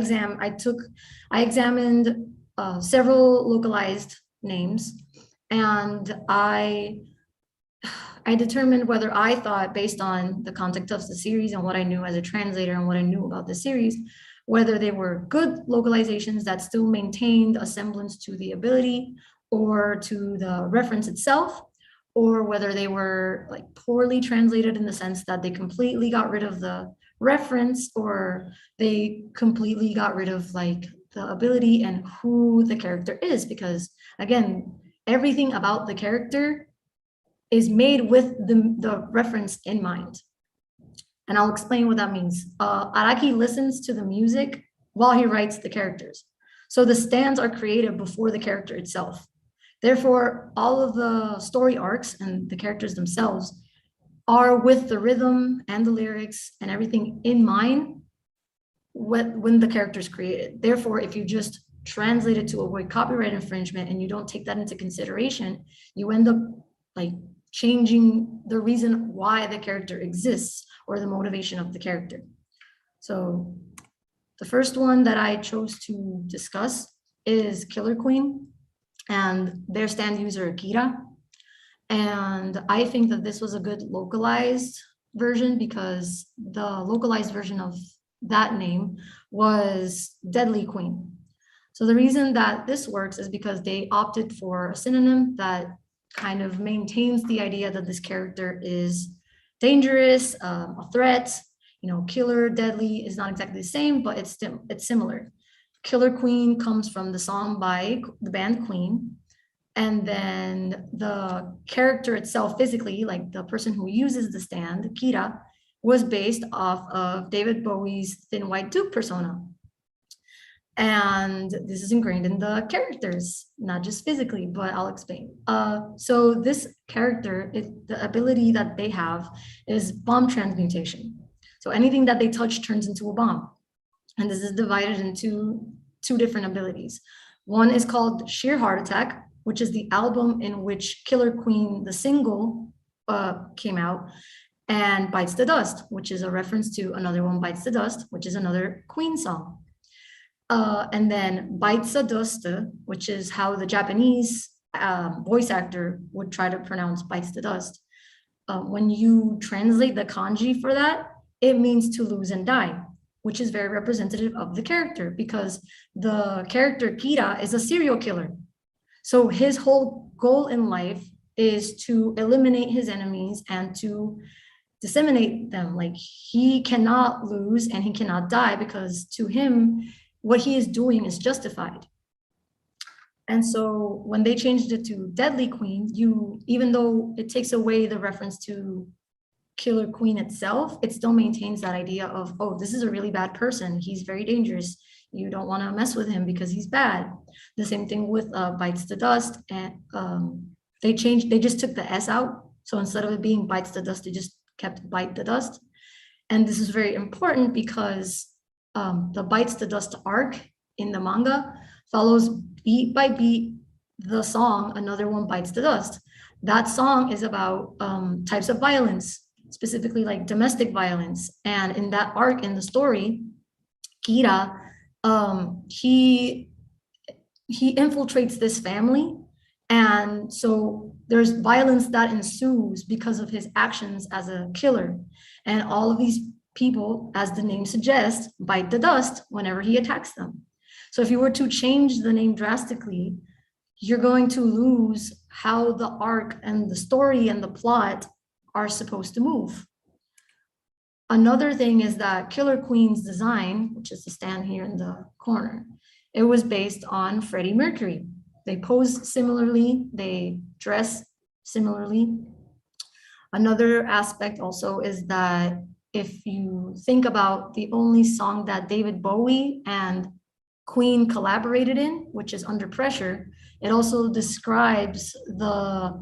examined several localized names, and I determined whether I thought, based on the context of the series and what I knew as a translator and what I knew about the series, whether they were good localizations that still maintained a semblance to the ability or to the reference itself, or whether they were like poorly translated in the sense that they completely got rid of the reference, or they completely got rid of like the ability and who the character is. Because again, everything about the character is made with the reference in mind. And I'll explain what that means. Araki listens to the music while he writes the characters. So the stands are created before the character itself. Therefore, all of the story arcs and the characters themselves are with the rhythm and the lyrics and everything in mind when the character is created. Therefore, if you just translate it to avoid copyright infringement and you don't take that into consideration, you end up like changing the reason why the character exists or the motivation of the character. So the first one that I chose to discuss is Killer Queen and their stand user Akira. And I think that this was a good localized version because the localized version of that name was Deadly Queen. So the reason that this works is because they opted for a synonym that kind of maintains the idea that this character is dangerous, a threat. You know, killer, deadly is not exactly the same, but it's similar. Killer Queen comes from the song by the band Queen. And then the character itself physically, like the person who uses the stand, Kira, was based off of David Bowie's Thin White Duke persona. And this is ingrained in the characters, not just physically, but I'll explain. So this character, the ability that they have is bomb transmutation. So anything that they touch turns into a bomb. And this is divided into two different abilities. One is called Sheer Heart Attack, which is the album in which Killer Queen, the single, came out, and Bites the Dust, which is a reference to another one, Bites the Dust, which is another Queen song. And then Bites the Dust, which is how the Japanese voice actor would try to pronounce Bites the Dust. When you translate the kanji for that, it means to lose and die, which is very representative of the character because the character Kira is a serial killer. So his whole goal in life is to eliminate his enemies and to disseminate them. Like he cannot lose and he cannot die because to him, what he is doing is justified. And so when they changed it to Deadly Queen, even though it takes away the reference to Killer Queen itself, it still maintains that idea of, oh, this is a really bad person. He's very dangerous. You don't want to mess with him because he's bad. The same thing with Bites the Dust. And they just took the S out. So instead of it being Bites the Dust, they just kept Bite the Dust. And this is very important because the Bites the Dust arc in the manga follows beat by beat the song Another One Bites the Dust. That song is about types of violence, specifically like domestic violence. And in that arc in the story, Kira, he infiltrates this family. And so there's violence that ensues because of his actions as a killer. And all of these people, as the name suggests, bite the dust whenever he attacks them. So if you were to change the name drastically, you're going to lose how the arc and the story and the plot are supposed to move. Another thing is that Killer Queen's design, which is the stand here in the corner, it was based on Freddie Mercury. They pose similarly, they dress similarly. Another aspect also is that if you think about the only song that David Bowie and Queen collaborated in, which is Under Pressure, it also describes the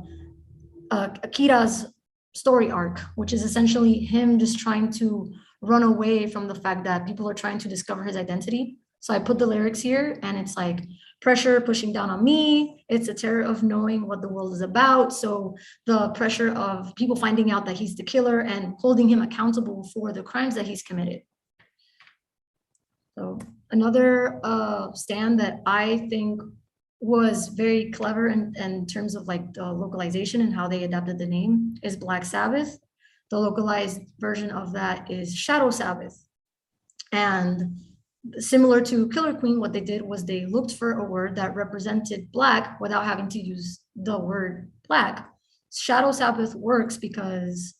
Akira's story arc, which is essentially him just trying to run away from the fact that people are trying to discover his identity. So I put the lyrics here, and it's like pressure pushing down on me. It's a terror of knowing what the world is about. So the pressure of people finding out that he's the killer and holding him accountable for the crimes that he's committed. So another stand that I think was very clever in terms of like the localization and how they adapted the name is Black Sabbath. The localized version of that is Shadow Sabbath. And similar to Killer Queen, what they did was they looked for a word that represented black without having to use the word black. Shadow Sabbath works because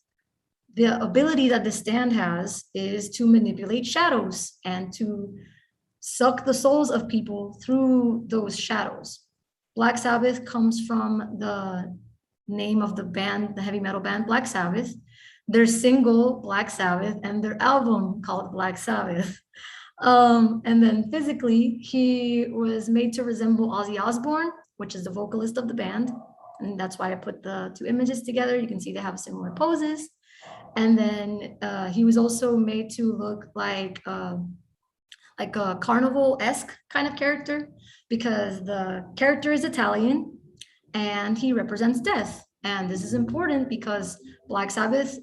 the ability that the stand has is to manipulate shadows and to suck the souls of people through those shadows. Black Sabbath comes from the name of the band, the heavy metal band Black Sabbath, their single Black Sabbath, and their album called Black Sabbath. And then physically, he was made to resemble Ozzy Osbourne, which is the vocalist of the band. And that's why I put the two images together. You can see they have similar poses. And then he was also made to look like a carnival-esque kind of character, because the character is Italian and he represents death. And this is important because Black Sabbath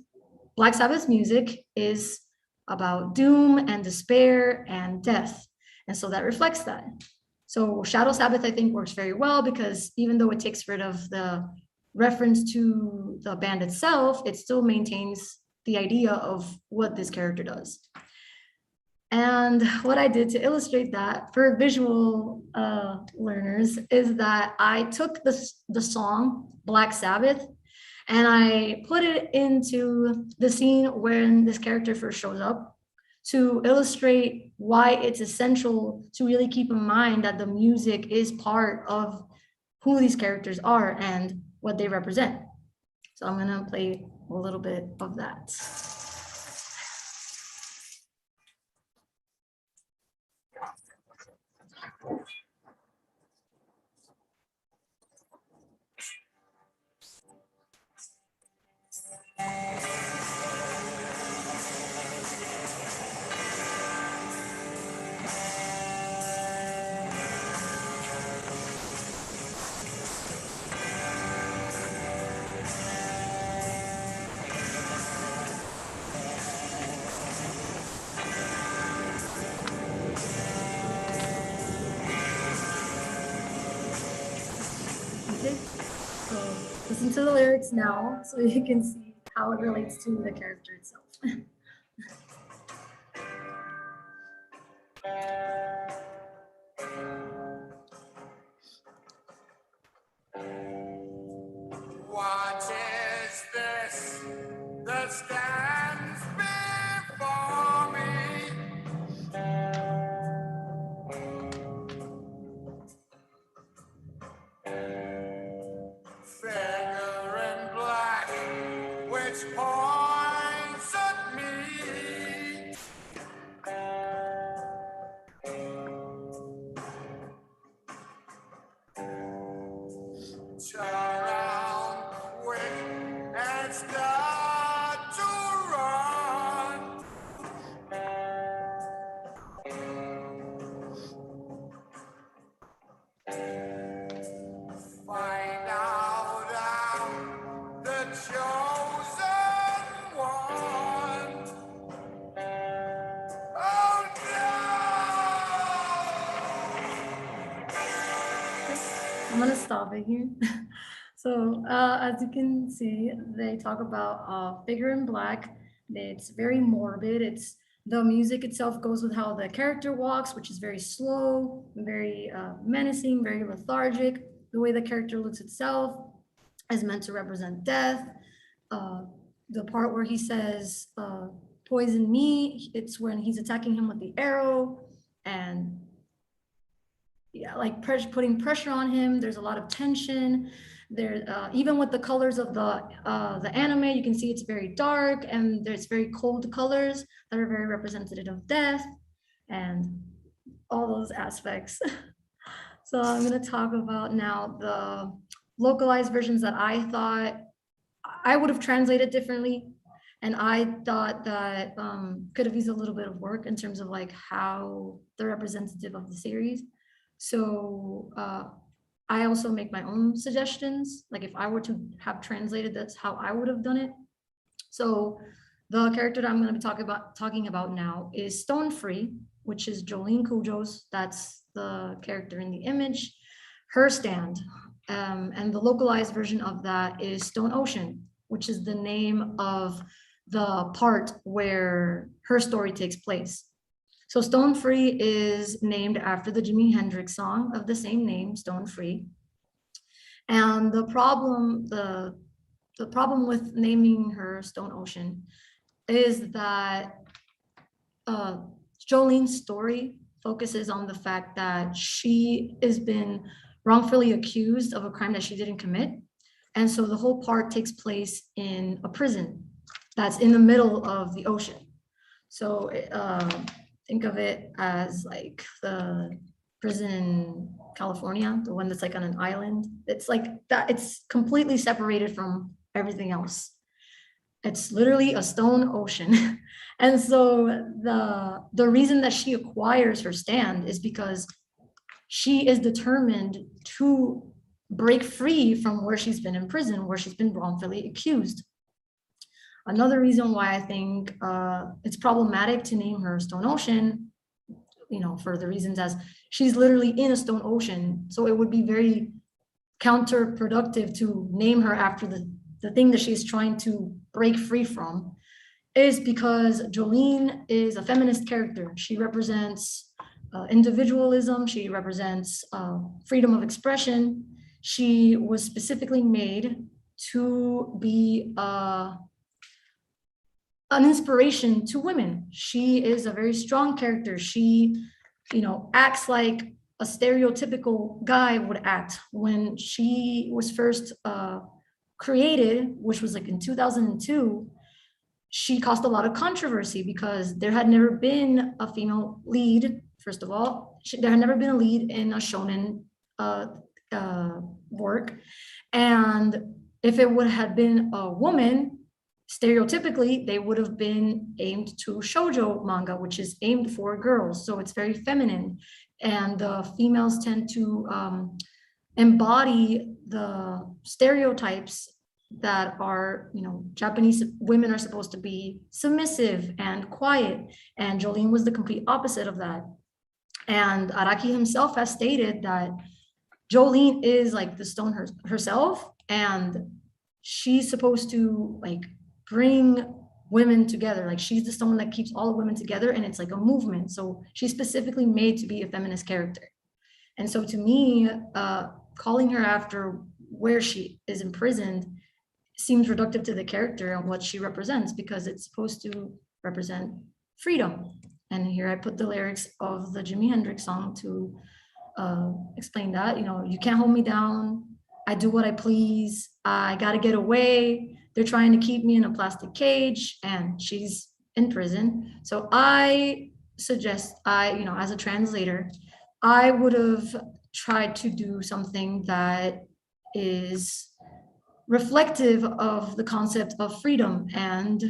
music is about doom and despair and death. And so that reflects that. So Shadow Sabbath, I think, works very well because even though it takes rid of the reference to the band itself, it still maintains the idea of what this character does. And what I did to illustrate that for visual learners is that I took the song Black Sabbath and I put it into the scene when this character first shows up to illustrate why it's essential to really keep in mind that the music is part of who these characters are and what they represent. So I'm gonna play a little bit of that. Okay, so listen to the lyrics now so you can see how it relates to the character itself. What is this that stands before me? Figure in black, which points at me. I'm gonna stop it here. So as you can see, they talk about a figure in black. It's very morbid. It's the music itself goes with how the character walks, which is very slow, very menacing, very lethargic. The way the character looks itself is meant to represent death. The part where he says, poison me, it's when he's attacking him with the arrow, and yeah, like putting pressure on him. There's a lot of tension there. Even with the colors of the anime, you can see it's very dark, and there's very cold colors that are very representative of death and all those aspects. So I'm going to talk about now the localized versions that I thought I would have translated differently. And I thought that could have used a little bit of work in terms of like how they're representative of the series. So I also make my own suggestions. Like if I were to have translated, that's how I would have done it. So the character that I'm going to be talking about now is Stone Free, which is Jolene Cujo's. That's the character in the image. Her stand. And the localized version of that is Stone Ocean, which is the name of the part where her story takes place. So Stone Free is named after the Jimi Hendrix song of the same name, Stone Free. And the problem with naming her Stone Ocean is that Jolene's story focuses on the fact that she has been wrongfully accused of a crime that she didn't commit. And so the whole part takes place in a prison that's in the middle of the ocean. So think of it as like the prison in California, the one that's like on an island. It's like that, it's completely separated from everything else. It's literally a stone ocean. And so the reason that she acquires her stand is because she is determined to break free from where she's been in prison, where she's been wrongfully accused. Another reason why I think it's problematic to name her Stone Ocean, you know, for the reasons as she's literally in a stone ocean. So it would be very counterproductive to name her after the thing that she's trying to break free from, is because Jolene is a feminist character. She represents individualism. She represents freedom of expression. She was specifically made to be an inspiration to women. She is a very strong character. She, you know, acts like a stereotypical guy would act. When she was first created, which was like in 2002, she caused a lot of controversy because there had never been a female lead. First of all, there had never been a lead in a shonen work. And if it would have been a woman, stereotypically, they would have been aimed to shoujo manga, which is aimed for girls. So it's very feminine. And the females tend to embody the stereotypes that are, you know, Japanese women are supposed to be submissive and quiet. And Jolene was the complete opposite of that. And Araki himself has stated that Jolene is like the stone herself, and she's supposed to like bring women together. Like she's the stone that keeps all the women together, and it's like a movement. So she's specifically made to be a feminist character. And so to me, calling her after where she is imprisoned seems reductive to the character and what she represents, because it's supposed to represent freedom. And here I put the lyrics of the Jimi Hendrix song to explain that. You know, you can't hold me down. I do what I please. I got to get away. They're trying to keep me in a plastic cage, and she's in prison. So I suggest, you know, as a translator, I would have tried to do something that is reflective of the concept of freedom and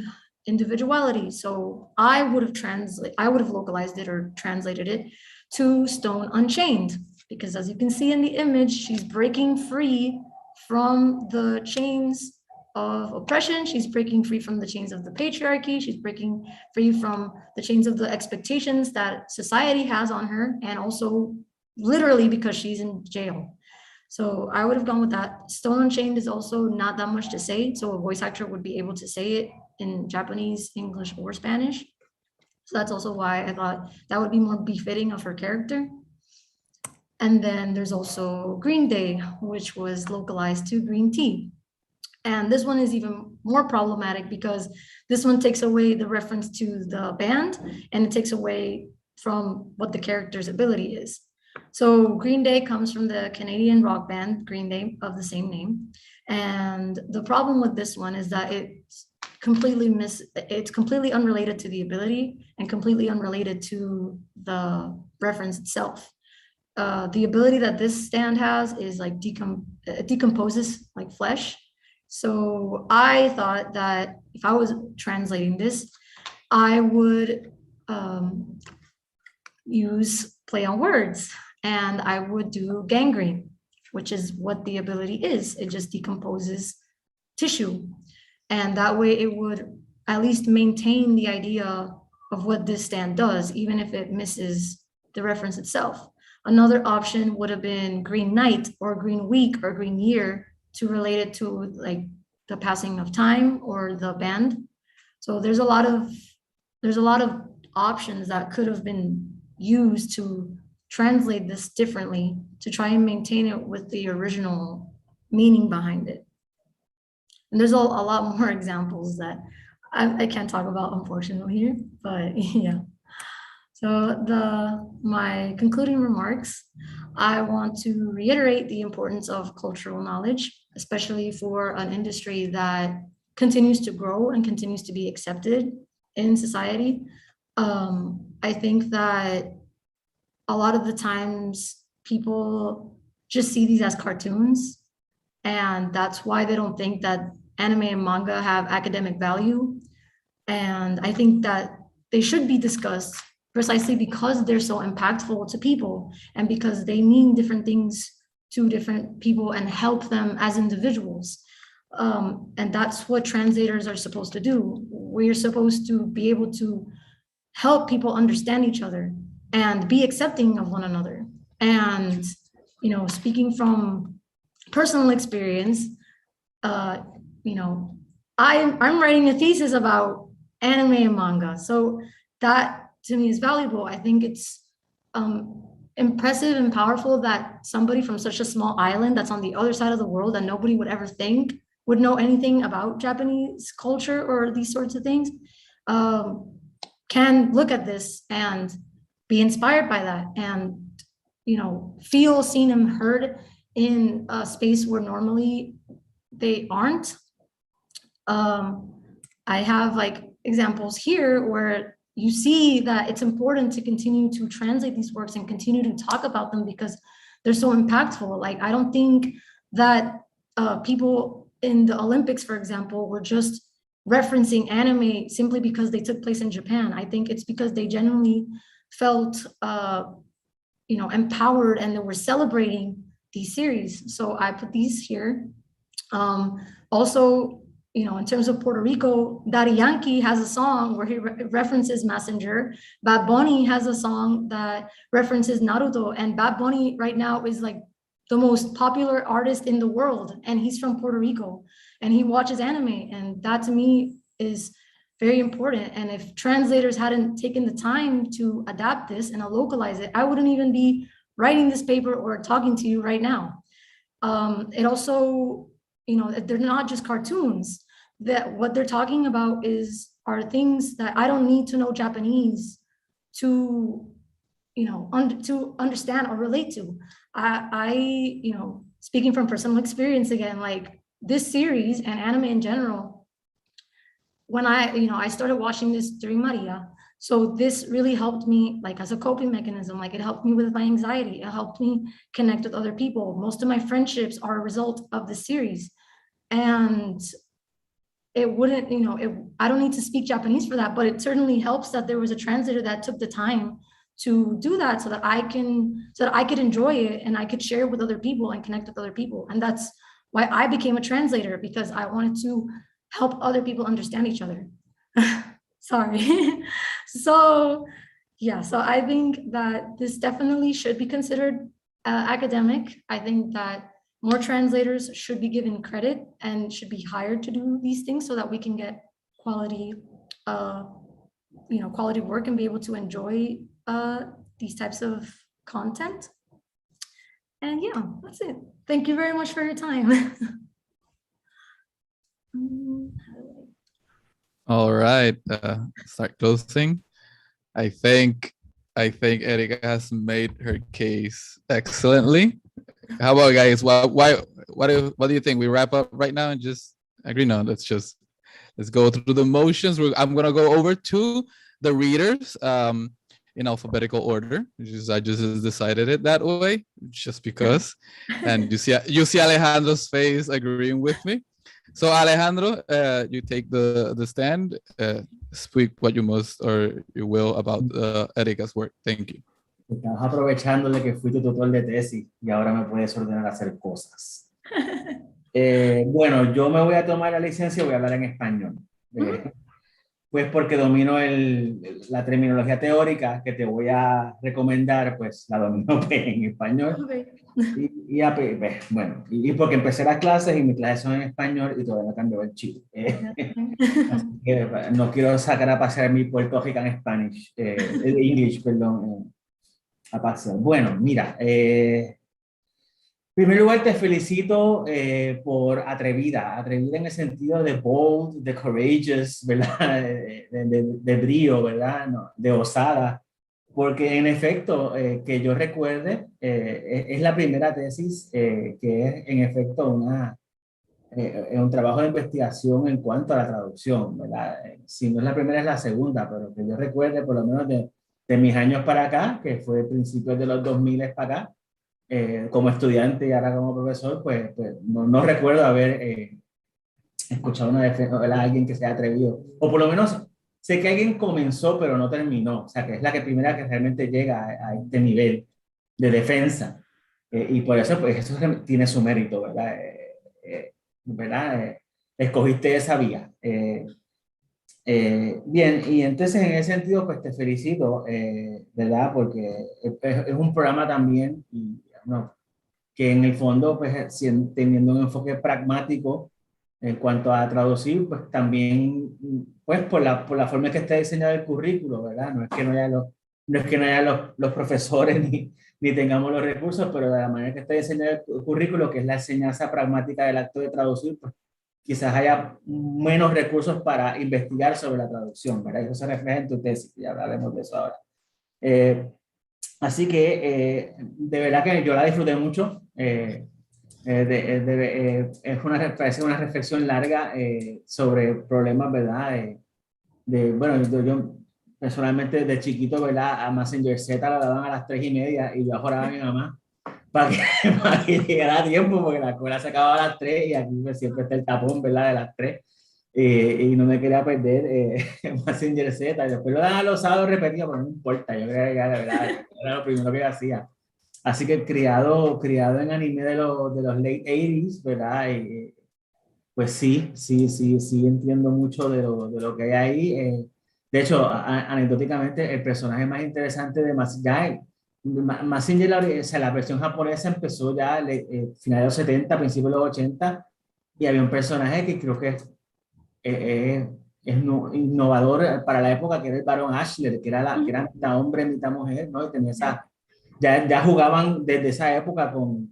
individuality. So I would have localized it or translated it to Stone Unchained, because as you can see in the image, she's breaking free from the chains of oppression. She's breaking free from the chains of the patriarchy. She's breaking free from the chains of the expectations that society has on her, and also literally because she's in jail. So I would have gone with that. Stone Unchained is also not that much to say. So a voice actor would be able to say it in Japanese, English, or Spanish. So that's also why I thought that would be more befitting of her character. And then there's also Green Day, which was localized to green tea. And this one is even more problematic because this one takes away the reference to the band and it takes away from what the character's ability is. So Green Day comes from the Canadian rock band Green Day of the same name. And the problem with this one is that it's completely unrelated to the ability and completely unrelated to the reference itself. The ability that this stand has is like it decomposes like flesh. So I thought that if I was translating this, I would use play on words and I would do gangrene, which is what the ability is. It just decomposes tissue. And that way it would at least maintain the idea of what this stand does, even if it misses the reference itself. Another option would have been Green Night or Green Week or Green Year to relate it to like the passing of time or the band. So there's a lot of options that could have been used to translate this differently to try and maintain it with the original meaning behind it. And there's a lot more examples that I can't talk about unfortunately here, but yeah. So my concluding remarks, I want to reiterate the importance of cultural knowledge, especially for an industry that continues to grow and continues to be accepted in society. I think that a lot of the times people just see these as cartoons, and that's why they don't think that anime and manga have academic value. And I think that they should be discussed precisely because they're so impactful to people and because they mean different things to different people and help them as individuals. And that's what translators are supposed to do. We're supposed to be able to help people understand each other and be accepting of one another. And, you know, speaking from personal experience, you know, I'm writing a thesis about anime and manga. So that to me is valuable. I think it's impressive and powerful that somebody from such a small island that's on the other side of the world that nobody would ever think would know anything about Japanese culture or these sorts of things can look at this and be inspired by that and, you know, feel seen and heard in a space where normally they aren't. I have like examples here where you see that it's important to continue to translate these works and continue to talk about them because they're so impactful. Like, I don't think that people in the Olympics, for example, were just referencing anime simply because they took place in Japan. I think it's because they genuinely felt, you know, empowered and they were celebrating these series. So I put these here. Also, you know, in terms of Puerto Rico, Daddy Yankee has a song where he references Messenger. Bad Bunny has a song that references Naruto, and Bad Bunny right now is like the most popular artist in the world, and he's from Puerto Rico, and he watches anime, and that to me is very important. And if translators hadn't taken the time to adapt this and localize it, I wouldn't even be writing this paper or talking to you right now. It also, you know, they're not just cartoons. That what they're talking about are things that I don't need to know Japanese to, you know, to understand or relate to. I, you know, speaking from personal experience again, like this series and anime in general, when I started watching this during Maria. So this really helped me, like, as a coping mechanism. Like, it helped me with my anxiety. It helped me connect with other people. Most of my friendships are a result of the series. And it wouldn't, you know, I don't need to speak Japanese for that, but it certainly helps that there was a translator that took the time to do that so that I could enjoy it and I could share it with other people and connect with other people. And that's why I became a translator, because I wanted to help other people understand each other. Sorry. So yeah, so I think that this definitely should be considered academic. I think that more translators should be given credit and should be hired to do these things so that we can get quality, quality work and be able to enjoy these types of content. And yeah, that's it. Thank you very much for your time. All right, start closing. I think Ericka has made her case excellently. How about guys? What do you think? We wrap up right now and just agree? No, let's go through the motions. I'm gonna go over to the readers in alphabetical order. I just decided it that way just because. And you see Alejandro's face agreeing with me. So Alejandro, you take the stand. Speak what you must or you will about Ericka's work. Thank you. Estás aprovechándole que fui tu tutor de tesis y ahora me puedes ordenar a hacer cosas. Bueno, yo me voy a tomar la licencia y voy a hablar en español. Pues porque domino la terminología teórica que te voy a recomendar, pues la domino en español. Okay. Y porque empecé las clases y mis clases son en español y todavía no cambió el chip. Así que no quiero sacar a pasear mi Puerto Rican Spanish, English, perdón, a pasear. Bueno, mira, en primer lugar te felicito por atrevida en el sentido de bold, de courageous, ¿verdad? De brío, ¿verdad? No, de osada, porque en efecto, que yo recuerde, es la primera tesis que es en efecto un trabajo de investigación en cuanto a la traducción, ¿verdad? Si no es la primera, es la segunda, pero que yo recuerde por lo menos de mis años para acá, que fue principios de los 2000 para acá, como estudiante y ahora como profesor, pues no recuerdo haber escuchado una defensa, alguien que se haya atrevido, o por lo menos sé que alguien comenzó pero no terminó, o sea que es la primera que realmente llega a este nivel de defensa, y por eso pues eso tiene su mérito, ¿verdad? Escogiste esa vía. Bien, y entonces en ese sentido pues te felicito, ¿verdad? Porque es un programa también que en el fondo pues teniendo un enfoque pragmático en cuanto a traducir, pues también pues por la forma en que está diseñado el currículo, ¿verdad? No es que no haya los profesores ni tengamos los recursos, pero de la manera que está diseñado el currículo, que es la enseñanza pragmática del acto de traducir, pues quizás haya menos recursos para investigar sobre la traducción, ¿verdad? Eso se refleja en tu tesis, ya hablaremos de eso ahora. Así que de verdad que yo la disfruté mucho. Parece una reflexión larga sobre problemas, ¿verdad? Bueno, yo personalmente de chiquito, ¿verdad? A Messenger Z la daban a las 3:30 y yo ajoraba a mi mamá para que llegara a tiempo, porque la escuela se acababa a las 3 y aquí siempre está el tapón, ¿verdad? De las 3. Y no me quería perder Messenger Z. Y después lo dan a los sábados repetidos, pero no importa, yo creo que era lo primero que hacía. Así que criado en anime de los late 80s, ¿verdad? Y, pues sí entiendo mucho de lo que hay ahí. De hecho, anecdóticamente, el personaje más interesante de Messenger, la versión japonesa empezó ya a finales de los 70, principios de los 80, y había un personaje que creo que es innovador para la época, que era el Barón Ashler, que era mitad hombre, mitad mujer, ¿no? Y tenía ya jugaban desde esa época con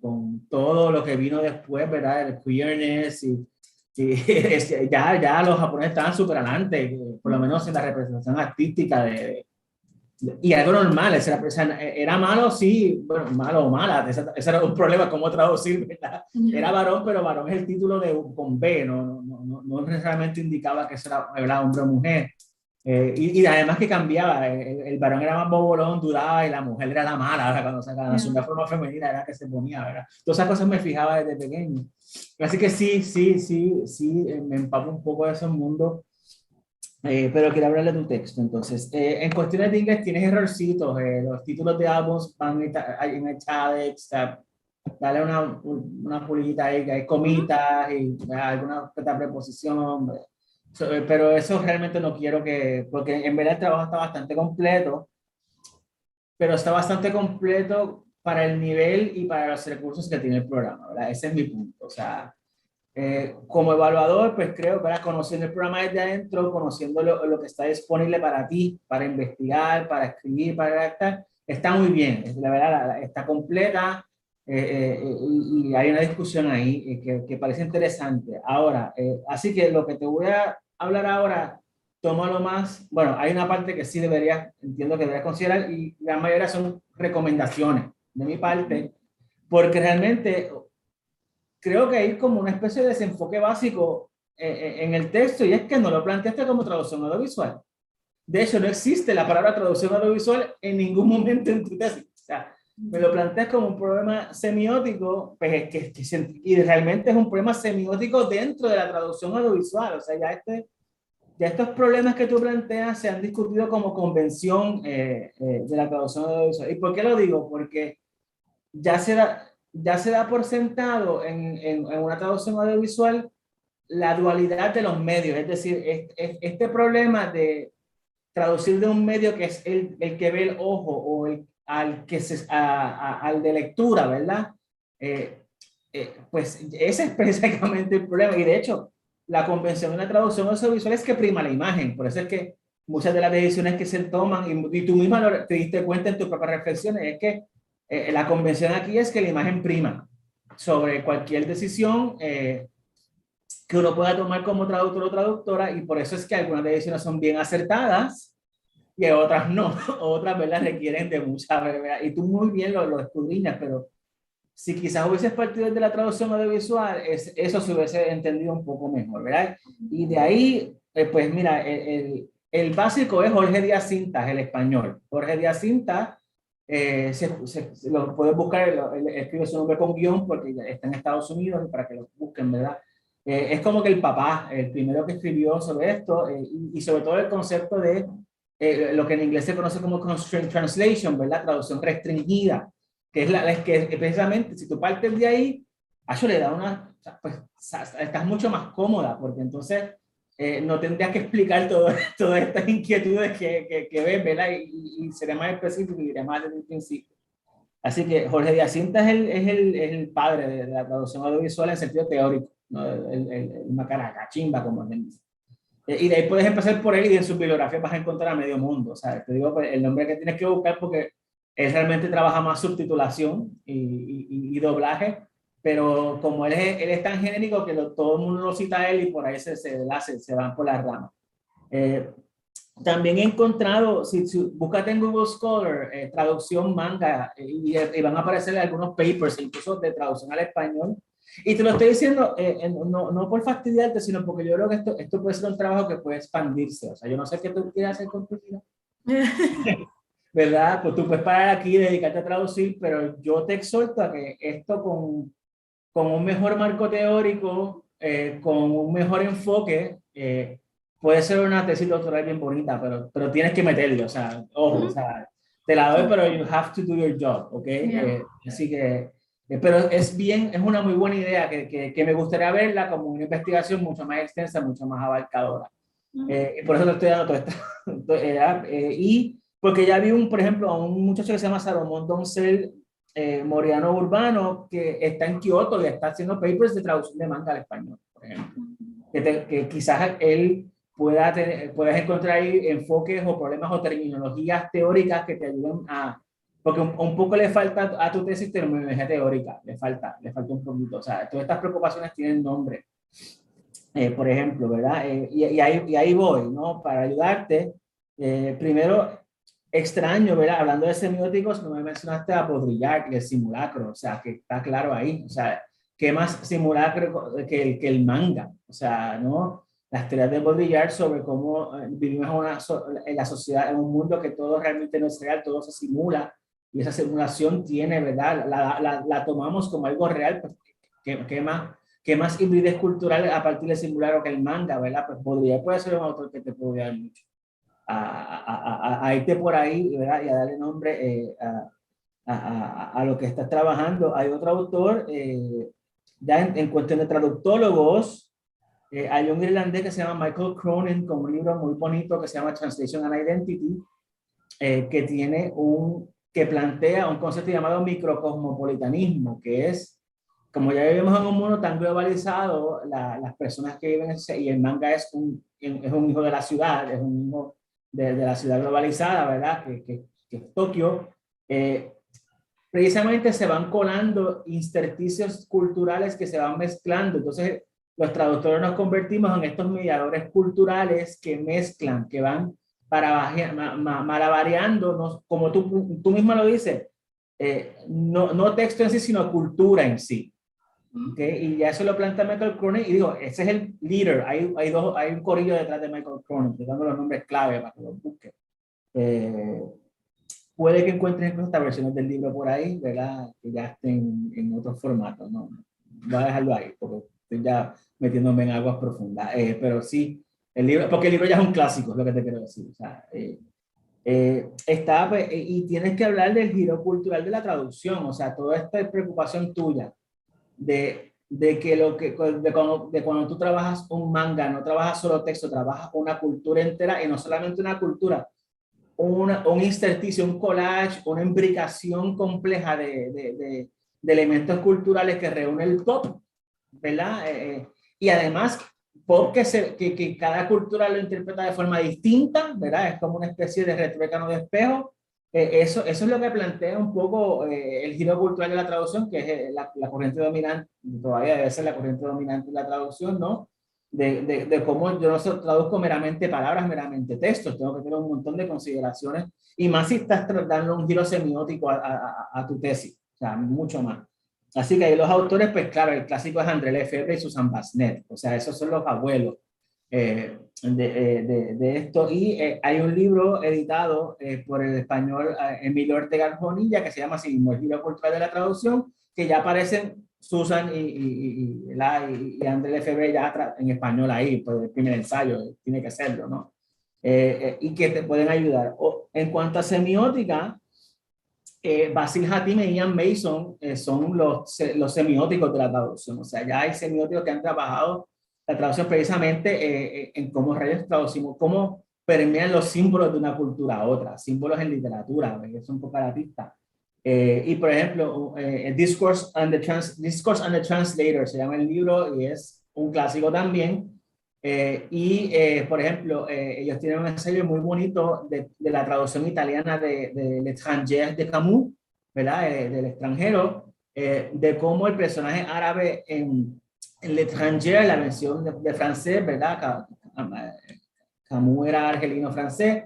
todo lo que vino después, ¿verdad? El queerness y ya los japoneses estaban súper adelante, por lo menos en la representación artística y algo normal, era malo, sí, bueno, malo o mala, ese era un problema, cómo traducir, ¿verdad? Era varón, pero varón es el título con B, no necesariamente indicaba que era hombre o mujer. Y además que cambiaba, el varón era más bobolón, dudaba, y la mujer era la mala, ¿verdad? Cuando sacaban una forma femenina era que se ponía, ¿verdad? Todas esas cosas me fijaba desde pequeño. Así que sí, me empapo un poco de esos mundos, pero quiero hablarle de tu texto. Entonces, en cuestiones de inglés tienes errorcitos, los títulos de álbumes van en italics, dale una pulidita ahí, que hay comitas y alguna preposición, pero eso realmente no quiero porque en verdad el trabajo está bastante completo, pero está bastante completo para el nivel y para los recursos que tiene el programa, ¿verdad? Ese es mi punto. O sea, como evaluador, pues creo, ¿verdad? Conociendo el programa desde adentro, conociendo lo que está disponible para ti, para investigar, para escribir, para redactar, está muy bien. La verdad, está completa y hay una discusión ahí que parece interesante. Ahora, así que lo que te voy a hablar ahora, tómalo más. Bueno, hay una parte que sí entiendo que deberías considerar y la mayoría son recomendaciones de mi parte, porque realmente creo que hay como una especie de desenfoque básico en el texto y es que no lo planteaste como traducción audiovisual. De hecho, no existe la palabra traducción audiovisual en ningún momento en tu tesis. O sea, me lo planteas como un problema semiótico, pues y realmente es un problema semiótico dentro de la traducción audiovisual. O sea, ya estos problemas que tú planteas se han discutido como convención de la traducción audiovisual. ¿Y por qué lo digo? Porque ya se da por sentado en una traducción audiovisual la dualidad de los medios, es decir, este problema de traducir de un medio que es el que ve el ojo o al de lectura, ¿verdad? Pues ese es precisamente el problema. Y de hecho, la convención de la traducción audiovisual es que prima la imagen. Por eso es que muchas de las decisiones que se toman, y tú misma te diste cuenta en tus propias reflexiones, es que la convención aquí es que la imagen prima sobre cualquier decisión que uno pueda tomar como traductor o traductora, y por eso es que algunas decisiones son bien acertadas y otras no, otras, ¿verdad?, requieren de mucha, ¿verdad? Y tú muy bien lo escudriñas, pero si quizás hubieses partido de la traducción audiovisual, eso se hubiese entendido un poco mejor, ¿verdad? Y de ahí, pues mira, el básico es Jorge Díaz Cintas, el español. Jorge Díaz Cintas, lo puedes buscar, él escribe su nombre con guión porque está en Estados Unidos y para que lo busquen, ¿verdad? Es como que el papá, el primero que escribió sobre esto y sobre todo el concepto de lo que en inglés se conoce como constraint translation, ¿verdad? Traducción restringida, que es que precisamente si tú partes de ahí, a eso le da pues estás mucho más cómoda, porque entonces no tendrías que explicar todas estas inquietudes que ves, ¿verdad? Y sería más específico y iría más desde el principio. Así que Jorge Díaz Cintas es el padre de la traducción audiovisual en sentido teórico, ¿no? El macaracachimba, como se dice. Y de ahí puedes empezar por él y en su bibliografía vas a encontrar a medio mundo. O sea, te digo el nombre que tienes que buscar porque él realmente trabaja más subtitulación y doblaje, pero como él es tan genérico que todo el mundo lo cita a él y por ahí se van por las ramas. También he encontrado, si búscate en Google Scholar, traducción manga, y van a aparecer algunos papers, incluso de traducción al español. Y te lo estoy diciendo no por fastidiarte, sino porque yo creo que esto puede ser un trabajo que puede expandirse. O sea, yo no sé qué tú quieres hacer con tu vida. ¿Verdad? Pues tú puedes parar aquí y dedicarte a traducir, pero yo te exhorto a que esto con un mejor marco teórico, con un mejor enfoque, puede ser una tesis doctoral bien bonita, pero tienes que meterle, o sea, ojo, o sea, te la doy, pero you have to do your job, ¿ok? Yeah. Así que, pero es una muy buena idea que me gustaría verla como una investigación mucho más extensa, mucho más abarcadora. Y por eso le estoy dando todo esto. Y porque ya vi por ejemplo, a un muchacho que se llama Salomón Doncel Moriano Urbano, que está en Kioto y está haciendo papers de traducción de manga al español, por ejemplo. Que quizás él puedas encontrar ahí enfoques o problemas o terminologías teóricas que te ayuden porque un poco le falta a tu tesis terminología teórica, le falta un poquito. O sea, todas estas preocupaciones tienen nombre. Por ejemplo, ¿verdad? Y ahí voy, ¿no? Para ayudarte, primero, extraño, ¿verdad? Hablando de semióticos, no me mencionaste a Baudrillard y el simulacro, o sea, que está claro ahí, o sea, ¿qué más simulacro que el manga? O sea, ¿no? Las teorías de Baudrillard sobre cómo vivimos en la sociedad, en un mundo que todo realmente no es real, todo se simula, y esa simulación tiene, ¿verdad? La tomamos como algo real, pues, ¿qué más hibridez cultural a partir del simulacro que el manga, ¿verdad? Pues puede ser un autor que te puede ayudar mucho a irte por ahí, ¿verdad? Y a darle nombre a lo que estás trabajando. Hay otro autor, ya en cuestión de traductólogos, hay un irlandés que se llama Michael Cronin con un libro muy bonito que se llama Translation and Identity, que que plantea un concepto llamado microcosmopolitanismo, que es, como ya vivimos en un mundo tan globalizado, las personas que viven y el manga es un hijo de la ciudad, es un hijo de la ciudad globalizada, ¿verdad? Que es Tokio. Precisamente se van colando intersticios culturales que se van mezclando. Entonces, los traductores nos convertimos en estos mediadores culturales que mezclan, que van malavariando, como tú misma lo dices, no texto en sí, sino cultura en sí. ¿Okay? Y ya eso lo plantea Michael Cronin, y digo, ese es el leader, hay un corillo detrás de Michael Cronin, te dando los nombres clave para que los busquen. Puede que encuentren incluso estas versiones del libro por ahí, ¿verdad? Que ya estén en otros formatos, ¿no? Voy a dejarlo ahí, porque estoy ya metiéndome en aguas profundas. Pero sí, el libro, porque el libro ya es un clásico, es lo que te quiero decir. O sea, y tienes que hablar del giro cultural de la traducción, o sea, toda esta preocupación tuya de que cuando tú trabajas un manga, no trabajas solo texto, trabajas una cultura entera, y no solamente una cultura, un intersticio, un collage, una imbricación compleja de elementos culturales que reúne el pop, ¿verdad? Y además, pop que cada cultura lo interpreta de forma distinta, ¿verdad? Es como una especie de retroécano de espejo. Eso es lo que plantea un poco el giro cultural de la traducción, que es la corriente dominante, todavía debe ser la corriente dominante de la traducción, ¿no? De cómo yo no traduzco meramente palabras, meramente textos, tengo que tener un montón de consideraciones, y más si estás dando un giro semiótico a tu tesis, o sea, mucho más. Así que ahí los autores, pues claro, el clásico es André Lefebvre y Susan Basnet, o sea, esos son los abuelos de esto, y hay un libro editado por el español Emilio Ortega Arjonilla, que se llama así mismo, El giro cultural de la traducción, que ya aparecen Susan y André Lefebvre ya en español ahí, pues el primer ensayo, tiene que serlo, ¿no? Y que te pueden ayudar. En cuanto a semiótica, Basil Hatim e Ian Mason son los semióticos de la traducción, o sea, ya hay semióticos que han trabajado la traducción precisamente en cómo rayos traducimos, cómo permean los símbolos de una cultura a otra, símbolos en literatura, que son comparatistas. Y por ejemplo, Discourse and the Translator se llama el libro, y es un clásico también. Por ejemplo, ellos tienen un ensayo muy bonito de la traducción italiana de L'Étranger de Camus, ¿verdad? Del extranjero, de cómo el personaje árabe en L'Étranger, la versión de francés, ¿verdad? Camus era argelino francés.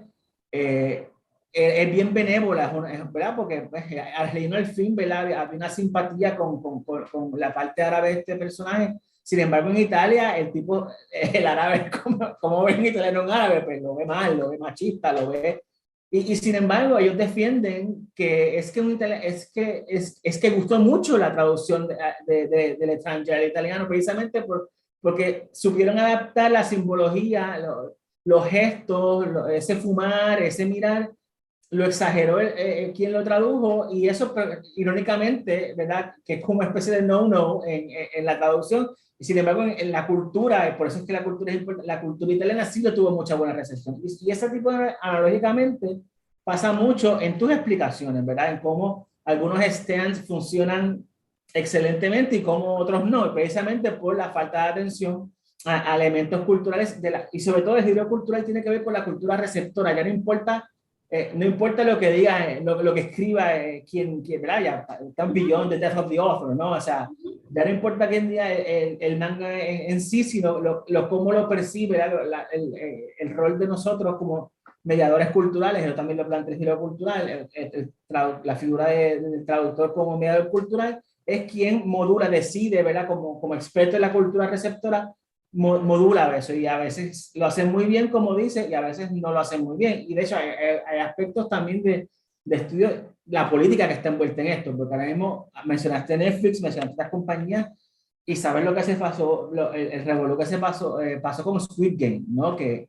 Es bien benévola, ¿verdad? Porque pues, argelino al fin, ¿verdad? Había una simpatía con la parte árabe de este personaje. Sin embargo, en Italia, el árabe, como ven en italiano un árabe, pues lo ve mal, lo ve machista, lo ve. Y sin embargo, ellos defienden que es que gustó mucho la traducción del extranjero al italiano, precisamente porque supieron adaptar la simbología, los gestos, ese fumar, ese mirar, lo exageró quien lo tradujo, y eso irónicamente, ¿verdad? Que es como una especie de no-no en la traducción. Y sin embargo, en la cultura, por eso es que la cultura italiana sí le tuvo mucha buena recepción. Y ese tipo analógicamente pasa mucho en tus explicaciones, ¿verdad? En cómo algunos stands funcionan excelentemente y cómo otros no, precisamente por la falta de atención a elementos culturales y sobre todo el giro cultural tiene que ver con la cultura receptora. Ya no importa lo que diga, lo que escriba quien ¿verdad? Ya están beyond the death of the author, ¿no? O sea, ya no importa quién diga el manga en sí, sino cómo lo percibe, el rol de nosotros como mediadores culturales. Yo también lo planteo el giro cultural, la figura del traductor como mediador cultural es quien modula, decide, ¿verdad? Como experto en la cultura receptora, modula eso, y a veces lo hacen muy bien, como dice, y a veces no lo hacen muy bien. Y de hecho hay aspectos también de estudio de la política que está envuelta en esto, porque ahora mismo mencionaste Netflix, mencionaste estas compañías, y sabes lo que se pasó, el revolú que se pasó con Squid Game, ¿no? Que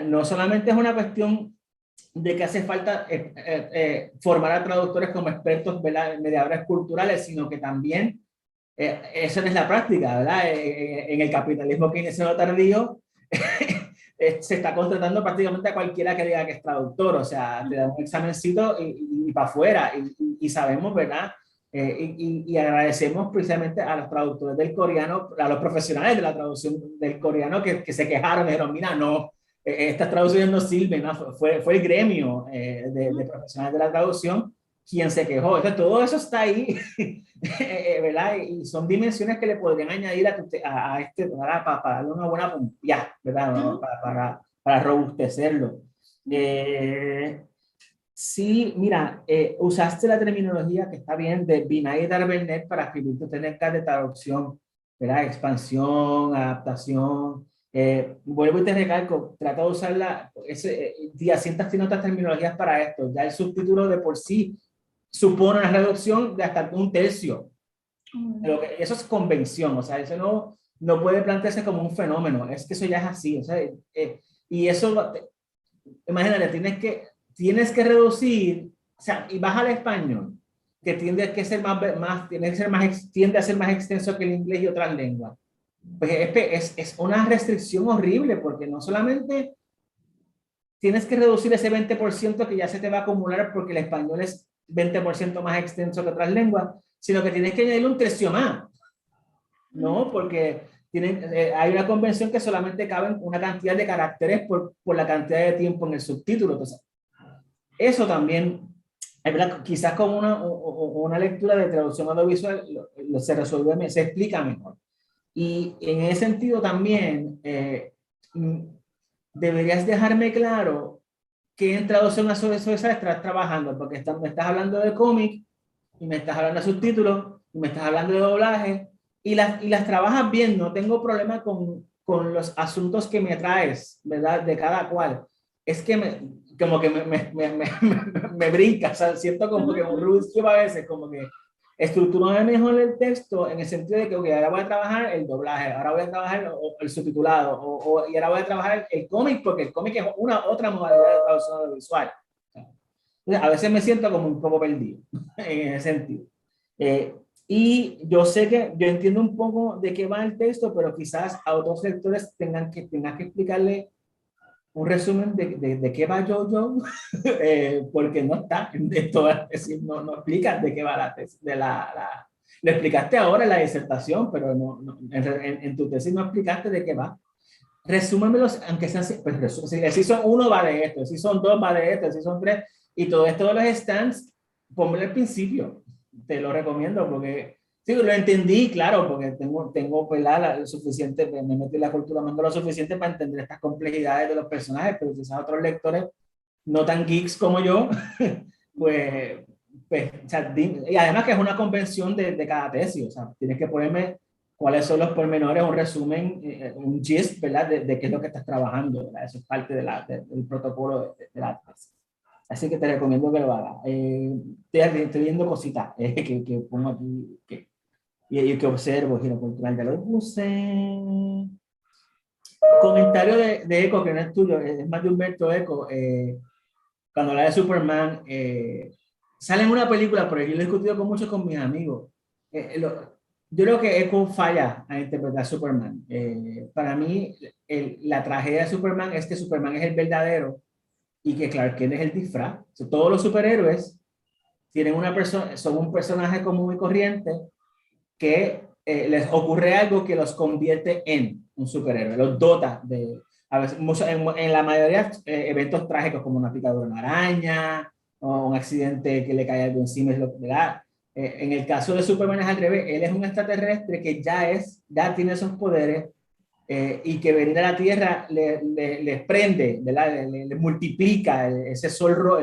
no solamente es una cuestión de que hace falta formar a traductores como expertos, ¿verdad? Mediadores culturales, sino que también eso no es la práctica, ¿verdad? En el capitalismo keynesiano tardío, se está contratando prácticamente a cualquiera que diga que es traductor, o sea, te dan un examencito y para afuera, y sabemos, ¿verdad? Y agradecemos precisamente a los traductores del coreano, a los profesionales de la traducción del coreano que se quejaron, dijeron, mira, no, estas traducciones no sirven, ¿no? Fue el gremio de profesionales de la traducción quien se quejó. Entonces, todo eso está ahí, ¿verdad? Y son dimensiones que le podrían añadir a este, para darle una buena puntilla, ¿verdad? Para robustecerlo. Sí, mira, usaste la terminología que está bien de binar y Darbernet para escribir tu técnicas de traducción, ¿verdad? Expansión, adaptación. Vuelvo y te recalco, trata de usarla, sientas tiene otras terminologías para esto. Ya el subtítulo de por sí supone una reducción de hasta un tercio. Eso es convención, o sea, eso no puede plantearse como un fenómeno, es que eso ya es así, o sea, y eso, imagínate, tienes que reducir, o sea, y vas al español, que tiende a ser tiende a ser más extenso que el inglés y otras lenguas. Pues es una restricción horrible, porque no solamente tienes que reducir ese 20% que ya se te va a acumular porque el español es 20% más extenso que otras lenguas, sino que tienes que añadirle un tercio más, ¿no? Porque hay una convención que solamente caben una cantidad de caracteres por la cantidad de tiempo en el subtítulo. Entonces, eso también, ¿verdad? Quizás con una lectura de traducción audiovisual se resuelve, se explica mejor. Y en ese sentido también deberías dejarme claro qué en traducción audiovisual estás trabajando, porque me estás hablando de cómic, y me estás hablando de subtítulos, y me estás hablando de doblaje, y las trabajas bien, no tengo problema con los asuntos que me traes, ¿verdad? De cada cual. Es que como que me brinca, o sea, siento como que un Rubik's Cube a veces, como que estructurarme mejor el texto en el sentido de que okay, ahora voy a trabajar el doblaje, ahora voy a trabajar el subtitulado, y ahora voy a trabajar el cómic, porque el cómic es otra modalidad de traducción audiovisual. A veces me siento como un poco perdido en ese sentido. Y yo entiendo un poco de qué va el texto, pero quizás a otros lectores tengas que explicarle un resumen de qué va JoJo, porque no está en todas, es decir, no explicas de qué va la tesis, lo explicaste ahora en la disertación, pero en tu tesis no explicaste de qué va. Resúmemelos, aunque sean, pues, si el season 1 va de esto, el season 2 va de esto, el season 3, y todo esto de los stands, ponme al principio, te lo recomiendo, porque sí, lo entendí, claro, porque tengo pues, suficiente, me metí en la cultura mando lo suficiente para entender estas complejidades de los personajes, pero quizás otros lectores no tan geeks como yo, pues o sea, y además que es una convención de cada tesis, o sea, tienes que ponerme cuáles son los pormenores, un resumen, un gist, ¿verdad? De qué es lo que estás trabajando, ¿verdad? Eso es parte del protocolo de la tesis. Así que te recomiendo que lo hagas. Estoy viendo cositas que pongo aquí, y que observo, giro cultural, ya lo puse. Comentario de Eco, que no es tuyo, es más de Humberto Eco. Cuando habla de Superman, sale en una película, pero yo lo he discutido con mis amigos. Yo creo que Eco falla a interpretar a Superman. Para mí, la tragedia de Superman es que Superman es el verdadero y que Clark Kent es el disfraz. O sea, todos los superhéroes son un personaje común y corriente que les ocurre algo que los convierte en un superhéroe, los dota a veces, en la mayoría eventos trágicos como una picadura de una araña o un accidente que le cae algo encima, ¿verdad? En el caso de Superman es al revés, él es un extraterrestre que ya tiene esos poderes y que venir a la Tierra les prende, ¿verdad? Le multiplica ese sol,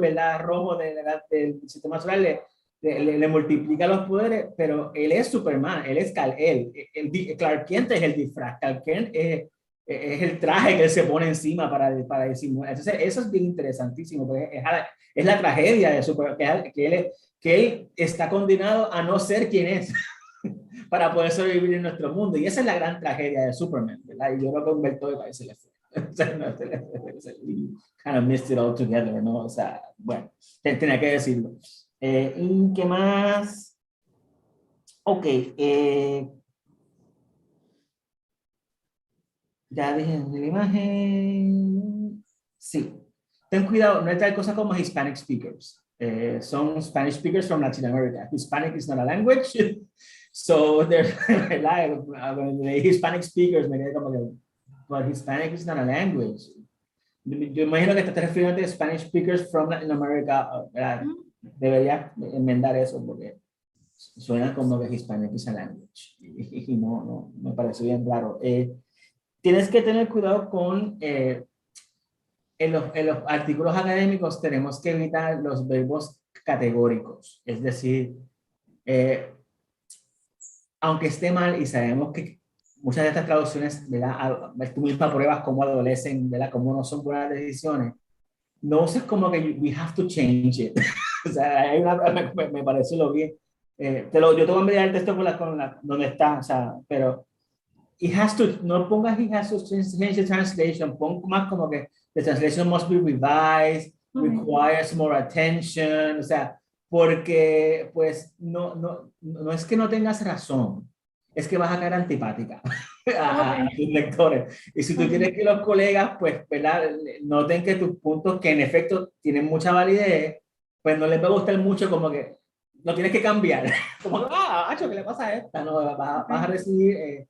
¿verdad? Rojo del sistema solar, le multiplica los poderes, pero él es Superman, él es Clark Kent es el disfraz, Clark Kent es el traje que él se pone encima para disimular. Entonces, eso es bien interesantísimo, porque es la tragedia de Superman, que él está condenado a no ser quien es para poder sobrevivir en nuestro mundo. Y esa es la gran tragedia de Superman, ¿verdad? Y yo lo converto de país le fue. Kind of missed it all together, ¿no? O sea, bueno, tenía que decirlo. ¿Y qué más? Ok. Ya dije en la imagen. Sí. Ten cuidado, no hay tal cosa como Hispanic speakers. Son Spanish speakers from Latin America. Hispanic is not a language. So they're like, when the Hispanic speakers, me quedé como que, but Hispanic is not a language. Yo imagino que te estás refiriendo a Spanish speakers from Latin America. Debería enmendar eso porque suena como que Hispanic is a language. Y no, me parece bien claro. Tienes que tener cuidado con, en los artículos académicos tenemos que evitar los verbos categóricos. Es decir, aunque esté mal y sabemos que muchas de estas traducciones, ¿verdad? Tú misma pruebas cómo adolecen, ¿verdad? Cómo no son buenas decisiones. No uses como que we have to change it. O sea, hay una, me parece lo bien. Yo te voy a enviar el texto donde está, o sea, pero it has to, no pongas he has to change the translation, pon más como que the translation must be revised, requires more attention, o sea, porque pues no es que no tengas razón, es que vas a caer antipática a tus lectores. Y si tú quieres que los colegas, pues, ¿verdad? Noten que tus puntos, que en efecto tienen mucha validez, pues no les va a gustar mucho, como que lo tienes que cambiar. Como, ¿qué le pasa a esta? No, vas a recibir,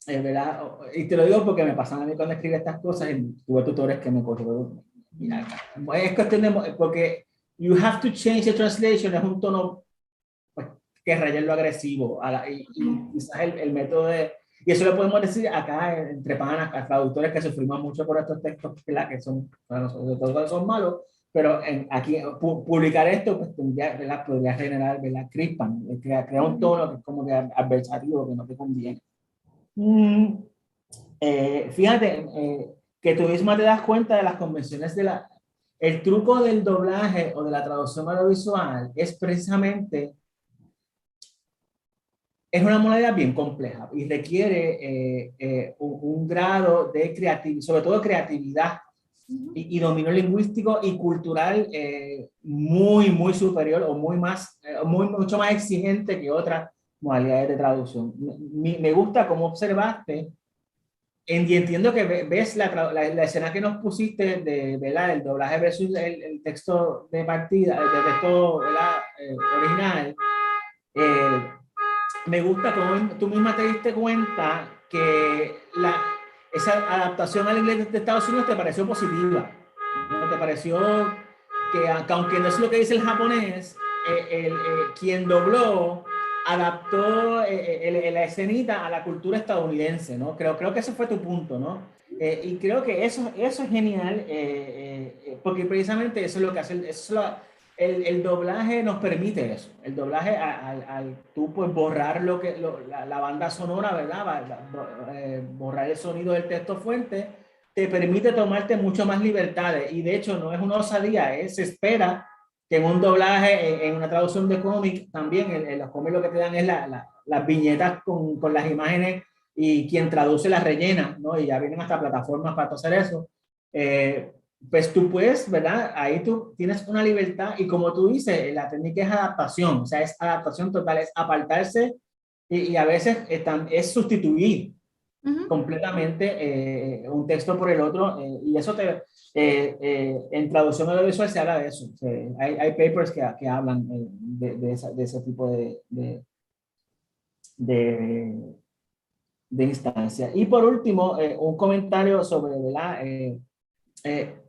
¿verdad? Y te lo digo porque me pasan a mí cuando escribo estas cosas y tuve tutores que me cogieron. Mira, es cuestión de, porque you have to change the translation, es un tono pues, que raya en lo agresivo. Y quizás el método de. Y eso lo podemos decir acá entre panas, a traductores que sufrimos mucho por estos textos que son, para nosotros son malos, pero aquí publicar esto pues, podría generar, ¿verdad? Crispan, crea un tono que es como que adversativo, que no te conviene. Fíjate que tú misma te das cuenta de las convenciones el truco del doblaje o de la traducción audiovisual es precisamente, es una modalidad bien compleja y requiere un grado de creatividad, sobre todo creatividad y dominio lingüístico y cultural muy superior o mucho más exigente que otras modalidades de traducción. Me gusta cómo observaste y entiendo que ves la escena que nos pusiste ¿verdad? El doblaje versus el texto de partida, el texto original. Me gusta cómo tú misma te diste cuenta que esa adaptación al inglés de Estados Unidos te pareció positiva, ¿no? Te pareció que aunque no es lo que dice el japonés, quien dobló adaptó la escenita a la cultura estadounidense, ¿no? Creo que ese fue tu punto, ¿no? Y creo que eso es genial, porque precisamente eso es lo que hace, el doblaje nos permite eso. El doblaje, al tú pues borrar la banda sonora, ¿verdad? Borrar el sonido del texto fuente, te permite tomarte mucho más libertades. Y de hecho no es una osadía, se espera que en un doblaje, en una traducción de cómic, también en los cómics lo que te dan es las viñetas con las imágenes y quien traduce las rellena, ¿no? Y ya vienen hasta plataformas para hacer eso. Pues tú puedes, ¿verdad? Ahí tú tienes una libertad y como tú dices, la técnica es adaptación, o sea, es adaptación total, es apartarse y a veces es sustituir completamente un texto por el otro y eso en traducción audiovisual se habla de eso. O sea, hay papers que hablan de ese tipo de instancia. Y por último, un comentario sobre, ¿verdad?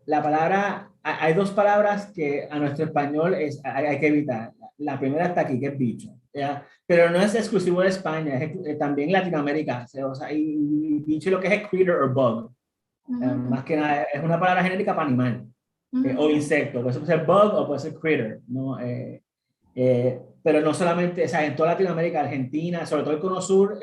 La palabra, hay dos palabras que a nuestro español hay que evitar. La primera está aquí, que es bicho, ¿ya? Pero no es exclusivo de España, es también Latinoamérica. O sea, y bicho lo que es critter o bug. Más que nada, es una palabra genérica para animal o insecto. Puede ser bug o puede ser critter, ¿no? Pero no solamente, o sea, en toda Latinoamérica, Argentina, sobre todo el Cono Sur,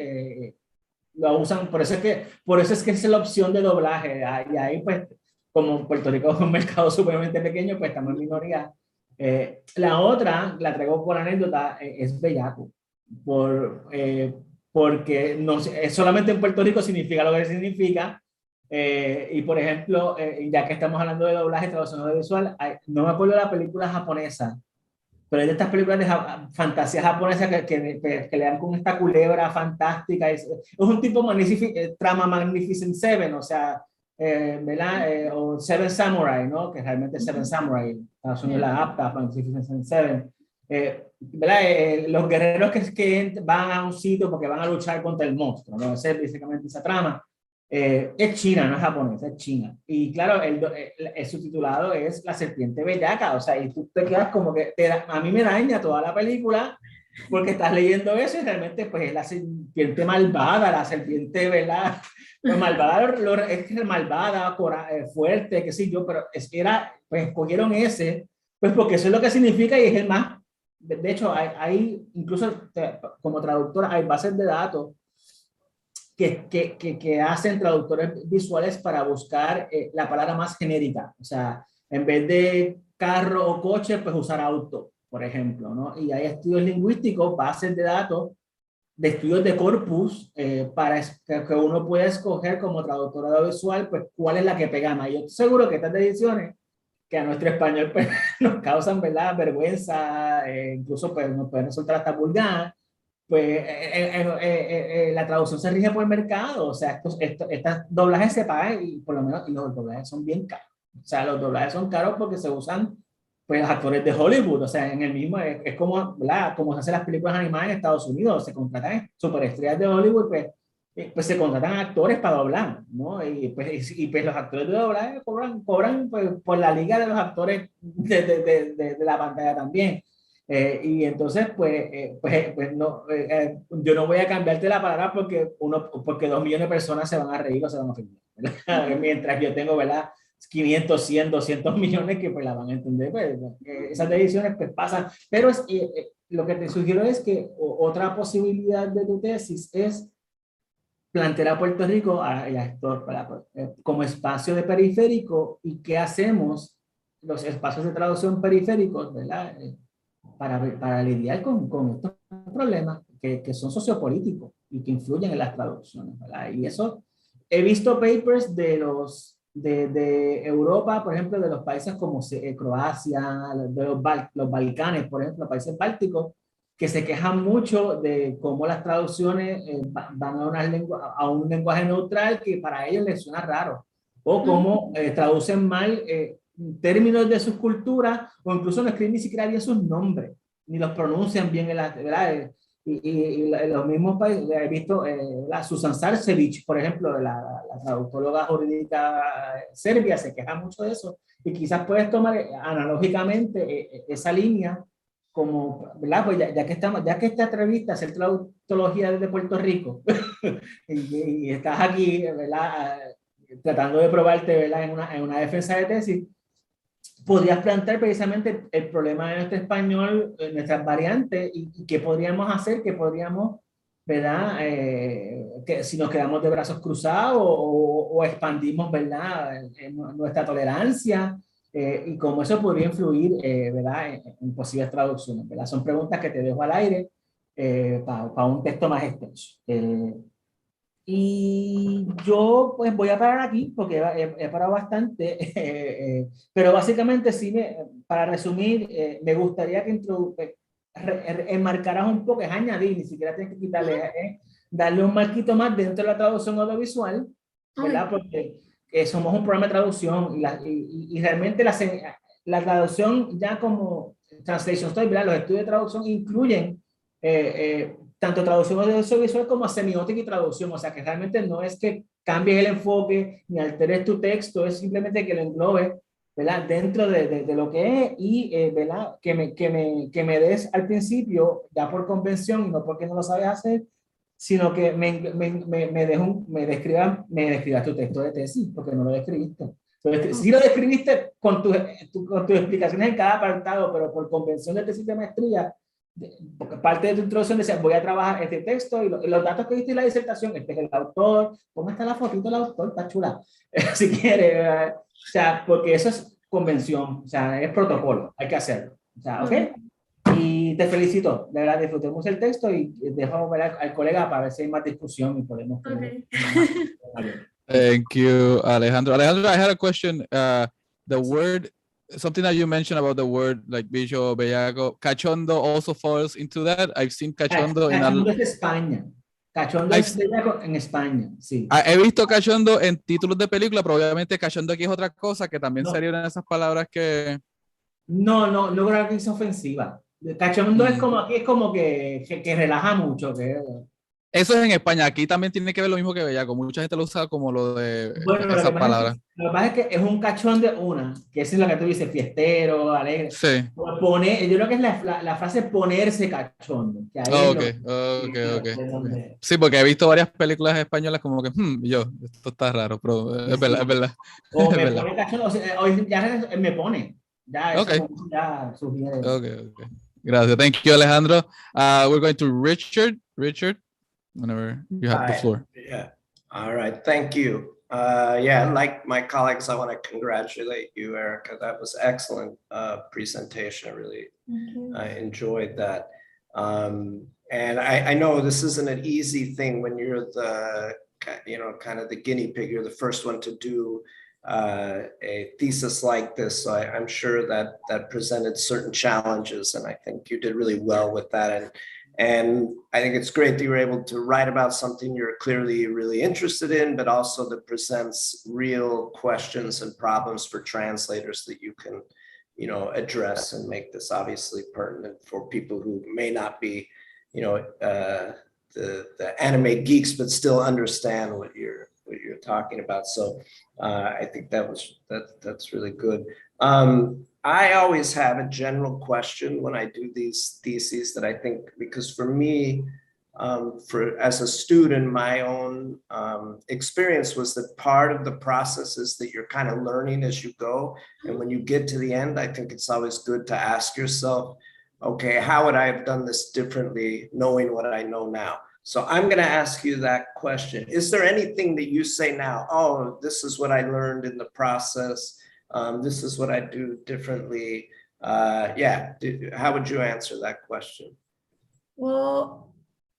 lo usan, por eso es que es la opción de doblaje. Y ahí, pues, como Puerto Rico es un mercado supremamente pequeño, pues estamos en minoría. La otra, la traigo por anécdota, es bellaco. Porque no, solamente en Puerto Rico significa lo que significa. Y por ejemplo, ya que estamos hablando de doblaje y traducción audiovisual, no me acuerdo de la película japonesa pero es de estas películas de fantasía japonesa que le dan con esta culebra fantástica. Es un tipo trama Magnificent Seven, o sea, ¿verdad? O Seven Samurai, ¿no? Que realmente Seven Samurai, Estados Unidos la adapta a Magnificent Seven. ¿Verdad? Los guerreros que van a un sitio porque van a luchar contra el monstruo, ¿no? Esa es básicamente esa trama. Es china, no es japonesa, es china. Y claro, el subtitulado es La serpiente bellaca, o sea, y tú te quedas como que, a mí me daña toda la película, porque estás leyendo eso y realmente pues es la serpiente malvada, la serpiente, ¿verdad? Pues malvada, es malvada, fuerte, qué sé yo, pero pues escogieron ese, pues porque eso es lo que significa y es el más, de hecho, hay incluso como traductora, hay bases de datos que hacen traductores visuales para buscar la palabra más genérica. O sea, en vez de carro o coche, pues usar auto, por ejemplo, ¿no? Y hay estudios lingüísticos, bases de datos, de estudios de corpus, para que uno pueda escoger como traductor audiovisual, pues cuál es la que pega más. Yo estoy seguro que estas decisiones, que a nuestro español pues, nos causan, ¿verdad?, vergüenza, incluso pues, nos pueden resultar hasta vulgar, pues la traducción se rige por el mercado, o sea, estos doblajes se pagan y por lo menos y los doblajes son bien caros. O sea, los doblajes son caros porque se usan pues actores de Hollywood, o sea, en el mismo, es como, ¿verdad?, como se hacen las películas animadas en Estados Unidos, se contratan superestrellas de Hollywood, pues se contratan actores para doblar, ¿no? Y pues los actores de doblaje cobran pues, por la liga de los actores de la pantalla también. Y entonces, pues no, yo no voy a cambiarte la palabra porque 2 millones de personas se van a reír o se van a ofender, mientras yo tengo, ¿verdad?, 500, 100, 200 millones que pues la van a entender, pues, esas decisiones pues pasan, pero lo que te sugiero es que otra posibilidad de tu tesis es plantear a Puerto Rico como espacio de periférico y qué hacemos los espacios de traducción periféricos, ¿verdad?, para lidiar con estos problemas que son sociopolíticos y que influyen en las traducciones, ¿verdad? Y eso, he visto papers de Europa, por ejemplo, de los países como Croacia, de los Balcanes, por ejemplo, los países bálticos, que se quejan mucho de cómo las traducciones van a un lenguaje neutral que para ellos les suena raro, o cómo traducen mal términos de sus culturas, o incluso no escriben ni siquiera bien sus nombres, ni los pronuncian bien, ¿verdad? Y los mismos países, he visto la Susan Sarcevic, por ejemplo, la traductóloga jurídica serbia, se queja mucho de eso, y quizás puedes tomar analógicamente esa línea como, ¿verdad? Pues ya que esta entrevista es el traductología desde Puerto Rico y estás aquí, ¿verdad?, tratando de probarte, ¿verdad?, en una defensa de tesis, podrías plantear precisamente el problema de nuestro español, nuestras variantes, y qué podríamos hacer, qué podríamos, ¿verdad?, que si nos quedamos de brazos cruzados o expandimos, ¿verdad?, en nuestra tolerancia, y cómo eso podría influir, ¿verdad?, en posibles traducciones, ¿verdad? Son preguntas que te dejo al aire para un texto más extenso. Y yo pues voy a parar aquí porque he parado bastante, pero básicamente sí, para resumir, me gustaría que enmarcaras un poco, es añadir, ni siquiera tienes que quitarle, darle un marquito más dentro de la traducción audiovisual, ¿verdad? Porque somos un programa de traducción y realmente la traducción ya como translation study, ¿verdad?, los estudios de traducción incluyen tanto traducción audiovisual como semiótica y traducción, o sea que realmente no es que cambies el enfoque ni alteres tu texto, es simplemente que lo englobe, ¿verdad?, dentro de lo que es y, ¿verdad?, que me des al principio, ya por convención y no porque no lo sabes hacer, sino que me describas tu texto de tesis, porque no lo describiste. Entonces, sí lo describiste con tus explicaciones en cada apartado, pero por convención de tesis de maestría, parte de tu introducción decía, voy a trabajar este texto y los datos que diste en la disertación, este es el autor, ¿cómo está la fotito del autor? Está chula, si quieres, o sea, porque eso es convención, o sea, es protocolo, hay que hacerlo, o sea, ¿ok? Y te felicito, de verdad, disfruté mucho el texto y dejo ver al colega para ver si hay más discusión y podemos... Okay. Thank you, Alejandro. Alejandro, I had a question. The word something that you mentioned about the word like bicho, bellaco, cachondo also falls into that. I've seen cachondo in Cachondo es España. Cachondo es bellaco en España, sí. He visto cachondo en títulos de película, pero obviamente cachondo aquí es otra cosa que también No. sería una de esas palabras que... No creo que es ofensiva. Cachondo es como aquí, es como que relaja mucho. Eso es en España. Aquí también tiene que ver lo mismo que bellaco. Mucha gente lo usa como lo de Bueno, esa palabra. Lo que pasa es que es un cachón de una, que es lo que tú dices, fiestero, alegre. Sí. Yo creo que es la frase ponerse cachondo. Que ahí ok. Sí, porque he visto varias películas españolas como que, esto está raro, pero es verdad, es verdad. O me pone cachondo, o sea, ya me pone. Ya, eso ya sugiere. Okay. Gracias. Thank you, Alejandro. We're going to Richard. Richard, whenever you have the floor. Yeah. All right. Thank you. Like my colleagues, I want to congratulate you, Ericka. That was excellent presentation. I really enjoyed that. And I know this isn't an easy thing when you're the, kind of the guinea pig. You're the first one to do a thesis like this. So I'm sure that presented certain challenges, and I think you did really well with that. And I think it's great that you were able to write about something you're clearly really interested in, but also that presents real questions and problems for translators that you can, address and make this obviously pertinent for people who may not be, the anime geeks, but still understand what you're talking about. So I think that's really good. I always have a general question when I do these theses that I think, because for me, as a student, my own experience was that part of the process is that you're kind of learning as you go. And when you get to the end, I think it's always good to ask yourself, okay, how would I have done this differently knowing what I know now? So I'm going to ask you that question. Is there anything that you say now, oh, this is what I learned in the process. This is what I do differently. How would you answer that question? Well,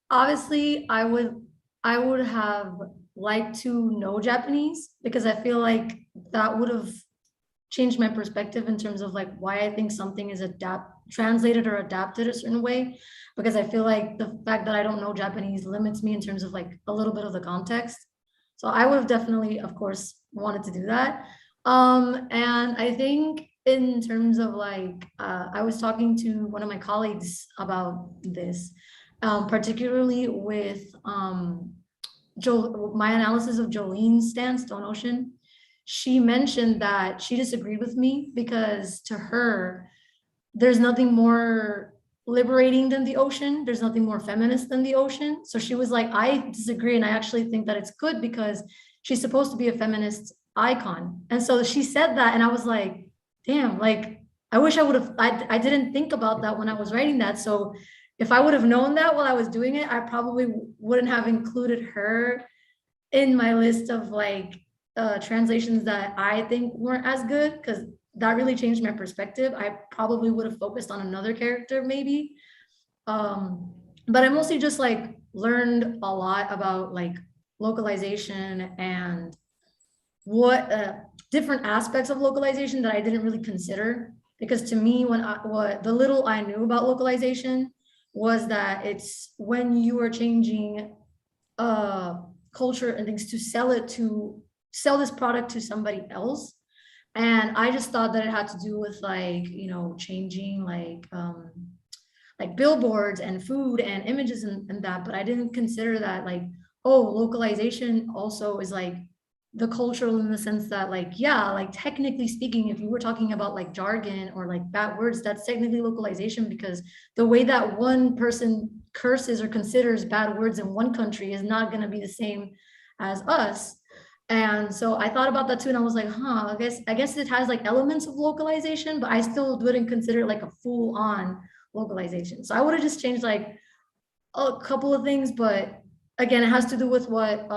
obviously I would have liked to know Japanese, because I feel like that would have changed my perspective in terms of like why I think something is translated or adapted a certain way, because I feel like the fact that I don't know Japanese limits me in terms of like a little bit of the context. So I would have definitely, of course, wanted to do that. And I think in terms of like, I was talking to one of my colleagues about this, particularly with my analysis of Jolene's Stenz, Stone Ocean. She mentioned that she disagreed with me because to her, there's nothing more liberating than the ocean. There's nothing more feminist than the ocean. So she was like, I disagree. And I actually think that it's good because she's supposed to be a feminist icon. And so she said that, and I was like, damn, like, I wish I would have, I didn't think about that when I was writing that. So if I would have known that while I was doing it, I probably wouldn't have included her in my list of like translations that I think weren't as good, because that really changed my perspective. I probably would have focused on another character maybe. But I mostly just like learned a lot about like localization and what different aspects of localization that I didn't really consider, because to me, what the little I knew about localization was that it's when you are changing culture and things to sell this product to somebody else. And I just thought that it had to do with like, changing like billboards and food and images and that, but I didn't consider that like, oh, localization also is like the cultural in the sense that like, yeah, like technically speaking, if you were talking about like jargon or like bad words, that's technically localization, because the way that one person curses or considers bad words in one country is not going to be the same as us. And so I thought about that too, and I was like, I guess it has like elements of localization, but I still wouldn't consider it like a full-on localization. So I would have just changed like a couple of things, but again, it has to do with what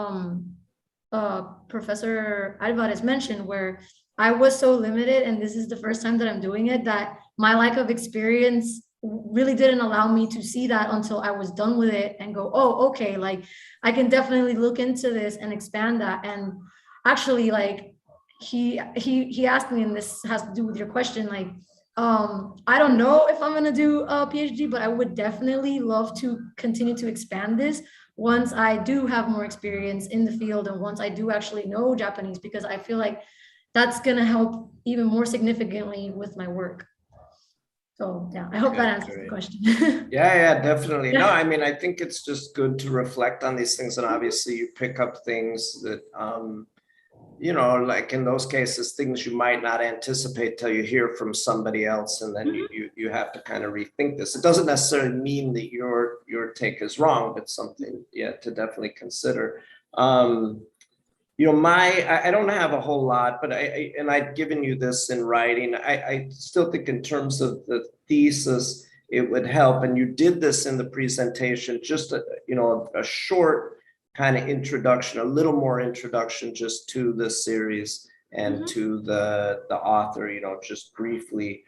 Professor Álvarez mentioned, where I was so limited, and this is the first time that I'm doing it, that my lack of experience really didn't allow me to see that until I was done with it and go, oh, okay, like I can definitely look into this and expand that. And actually, like, he asked me, and this has to do with your question, like, I don't know if I'm gonna do a PhD, but I would definitely love to continue to expand this once I do have more experience in the field and once I do actually know Japanese, because I feel like that's gonna help even more significantly with my work. So yeah, I hope that answers the question. Yeah, definitely. No, I mean, I think it's just good to reflect on these things, and obviously you pick up things that, you know, like in those cases, things you might not anticipate till you hear from somebody else, and then you have to kind of rethink this. It doesn't necessarily mean that your take is wrong, but something, yeah, to definitely consider. You know, I don't have a whole lot, but and I've given you this in writing. I still think in terms of the thesis, it would help. And you did this in the presentation, just you know, a short kind of introduction, a little more introduction just to the series and to the author, you know, just briefly,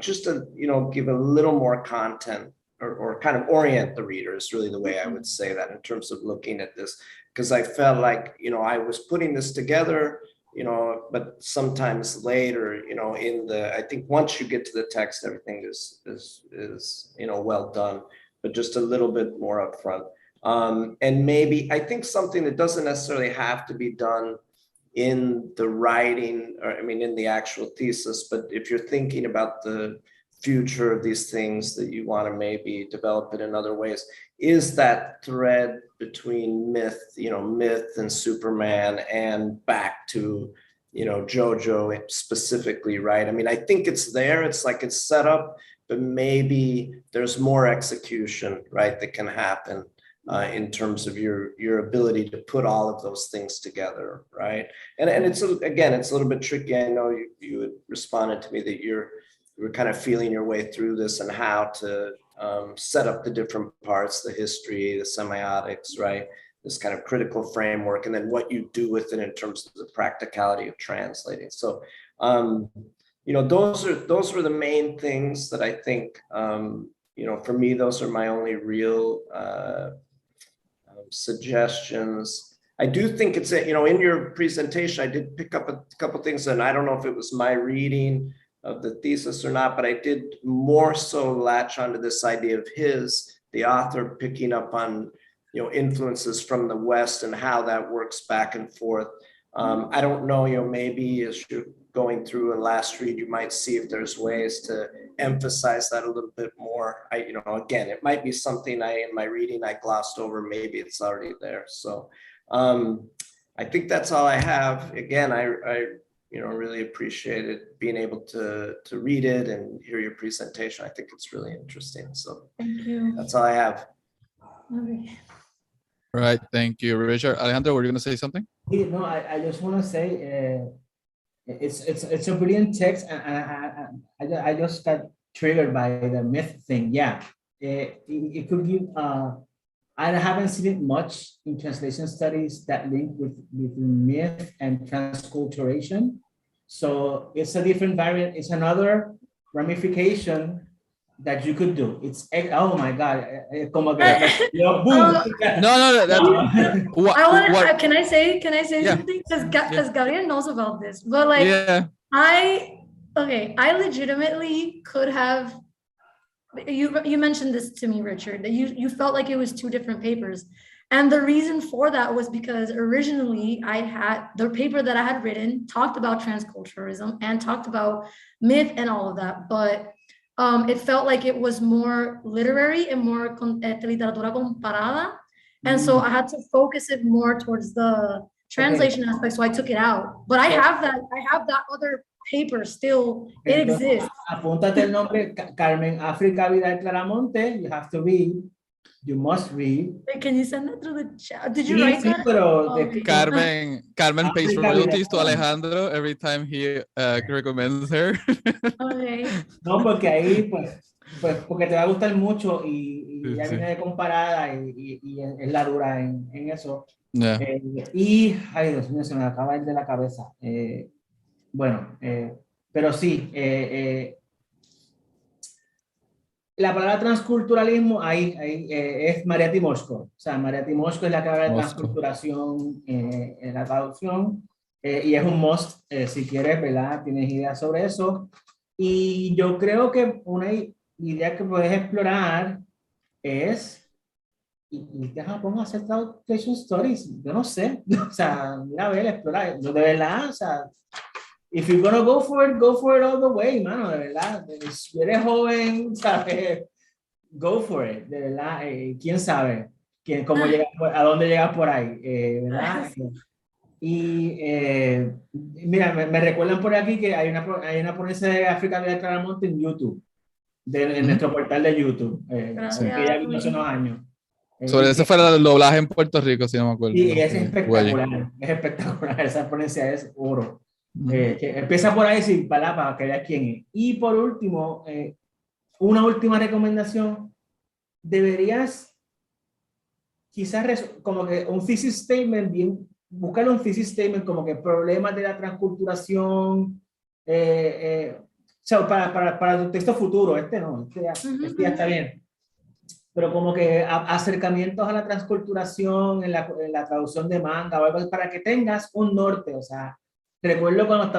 just to, you know, give a little more content or kind of orient the reader is really the way I would say that in terms of looking at this. Because I felt like, you know, I was putting this together, you know, but sometimes later, you know, I think once you get to the text, everything is you know, well done, but just a little bit more upfront. And maybe, I think something that doesn't necessarily have to be done in the writing, or I mean, in the actual thesis, but if you're thinking about the future of these things that you want to maybe develop it in other ways, is that thread between myth, you know, myth and Superman and back to, you know, JoJo specifically, right? I mean, I think it's there, it's like it's set up, but maybe there's more execution, right, that can happen in terms of your ability to put all of those things together, right? And it's, again, it's a little bit tricky. I know you had responded to me that you were kind of feeling your way through this and how to set up the different parts, the history, the semiotics, right? This kind of critical framework, and then what you do with it in terms of the practicality of translating. So, you know, those were the main things that I think, you know, for me, those are my only real suggestions. I do think it's, you know, in your presentation, I did pick up a couple things, and I don't know if it was my reading of the thesis or not, but I did more so latch onto this idea of the author picking up on, you know, influences from the West and how that works back and forth. I don't know, you know, maybe as you're going through a last read, you might see if there's ways to emphasize that a little bit more. You know, again, it might be something in my reading I glossed over, maybe it's already there. So I think that's all I have. Again, I you know, really appreciated being able to read it and hear your presentation. I think it's really interesting. So thank you. That's all I have. Okay. Right. Thank you, Richard. Alejandro, were you going to say something? Yeah, no, I just want to say it's a brilliant text, and I just got triggered by the myth thing. Yeah, it could give. I haven't seen it much in translation studies that link with myth and transculturation. So it's a different variant. It's another ramification that you could do. It's, oh my God. Como que, boom. No. Can I say Yeah. something? Because Gabriel knows about this, but like, yeah. I legitimately could have, you mentioned this to me, Richard, that you felt like it was two different papers. And the reason for that was because originally I had the paper that I had written talked about transculturalism and talked about myth and all of that, but it felt like it was more literary and more literatura comparada. And so I had to focus it more towards the translation aspect. So I took it out, but I have that other paper still. It exists. Apúntate el nombre, Carmen África Vidal Claramonte. You have to read. You must read. Wait, can you send that through the chat? Did you write that? Okay. Carmen pays royalties to Alejandro every time he recommends her. Okay. No, porque ahí pues porque te va a gustar mucho y ya viene de comparada y es la dura en eso. Yeah. Y ay Dios mío, se me acaba el de la cabeza. Bueno, pero sí, la palabra transculturalismo ahí es María Timoshko. O sea, María Timoshko es la que habla de transculturación en la traducción. y es un must, si quieres, ¿verdad? Tienes ideas sobre eso. Y yo creo que una idea que puedes explorar es irte a Japón a hacer Traduction Stories. Yo no sé, o sea, mira, a ver, explorar. Yo de verdad, o sea, if you're gonna go for it all the way, mano, de verdad. Si eres joven, ¿sabes? Go for it, de verdad. ¿Quién sabe? ¿Cómo llegas, a dónde llegas por ahí? ¿Verdad? Y mira, me recuerdan por aquí que hay una ponencia de África de Claramonte en YouTube, en nuestro portal de YouTube, que ya vino hace unos años. Sobre ese fue el doblaje en Puerto Rico, si no me acuerdo. Y es espectacular, esa ponencia es oro. Que empieza por ahí sin palabras para que veas quién es. Y por último, una última recomendación, deberías quizás como que un thesis statement bien, buscar un thesis statement como que problemas de la transculturación, o sea, para tu texto futuro, este ya está bien, pero como que acercamientos a la transculturación en la traducción de manga o algo así, para que tengas un norte. O sea, recuerdo cuando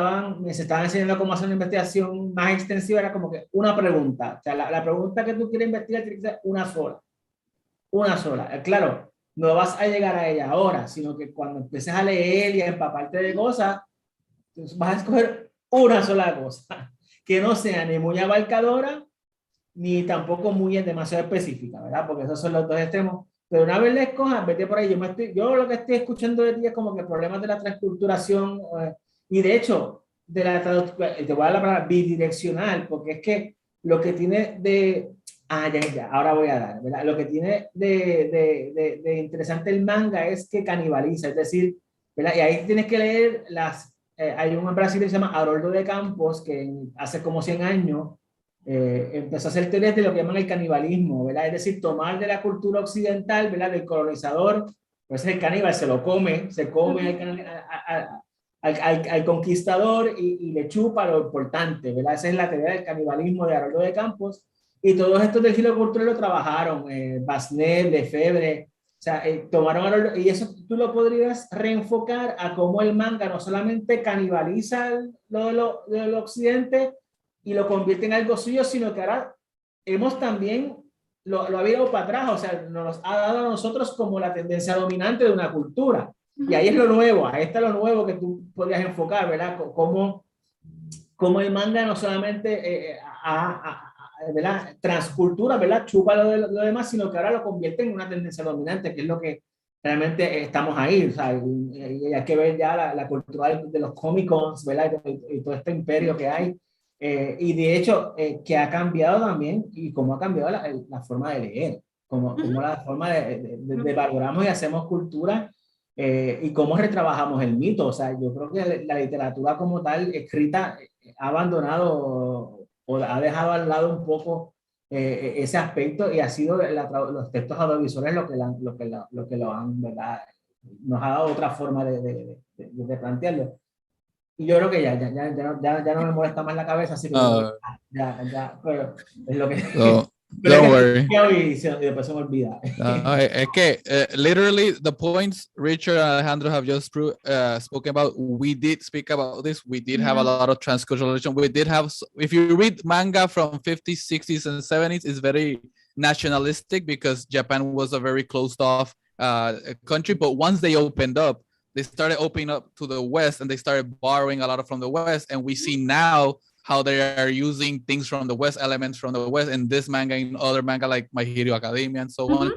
se estaban enseñando cómo hacer una investigación más extensiva, era como que una pregunta, o sea, la pregunta que tú quieres investigar tiene que ser una sola. Claro, no vas a llegar a ella ahora, sino que cuando empieces a leer y a empaparte de cosas, vas a escoger una sola cosa, que no sea ni muy abarcadora, ni tampoco muy demasiado específica, ¿verdad? Porque esos son los dos extremos. Pero una vez le escojas, vete por ahí. Yo lo que estoy escuchando de ti es como que problemas de la transculturación, y de hecho, te voy a dar la palabra bidireccional, porque es que lo que tiene de... ahora voy a dar, ¿verdad? Lo que tiene de interesante el manga es que canibaliza, es decir, ¿verdad? Y ahí tienes que leer hay un brasileño que se llama Haroldo de Campos, que hace como 100 años empezó a hacer teorías de lo que llaman el canibalismo, ¿verdad? Es decir, tomar de la cultura occidental, ¿verdad? Del colonizador, pues el caníbal se come al conquistador y le chupa lo importante, ¿verdad? Esa es la teoría del canibalismo de Haroldo de Campos, y todos estos del giro cultural lo trabajaron, Basnet, Lefebvre, o sea, tomaron, y eso tú lo podrías reenfocar a cómo el manga no solamente canibaliza lo del occidente y lo convierte en algo suyo, sino que ahora hemos también lo ha virado para atrás, o sea, nos ha dado a nosotros como la tendencia dominante de una cultura. Y ahí es lo nuevo, ahí está lo nuevo que tú podrías enfocar, ¿verdad? Cómo el manga no solamente ¿verdad? Transcultura, ¿verdad? Chupa lo demás, sino que ahora lo convierte en una tendencia dominante, que es lo que realmente estamos ahí, o sea, y hay que ver ya la cultura de los Comic-Cons, ¿verdad? Y todo este imperio que hay. Y de hecho, que ha cambiado también, y cómo ha cambiado la forma de leer, cómo la forma de valoramos y hacemos cultura, y cómo retrabajamos el mito. O sea, yo creo que la literatura como tal, escrita, ha abandonado o ha dejado al lado un poco ese aspecto, y ha sido los textos audiovisuales lo que lo han, ¿verdad? Nos ha dado otra forma de plantearlo. Y yo creo que ya no me molesta más la cabeza, así que pero es lo que... Don't worry. Y después se me olvida. Es que literally the points Richard and Alejandro have just spoken about, we did speak about this. We did have a lot of transculturation. We did have, if you read manga from 50s, 60s, and 70s, it's very nationalistic because Japan was a very closed off country. But once they opened up, they started opening up to the West, and they started borrowing a lot from the West. And we see now how they are using things from the West, elements from the West, in this manga, in other manga like My Hero Academia and so on.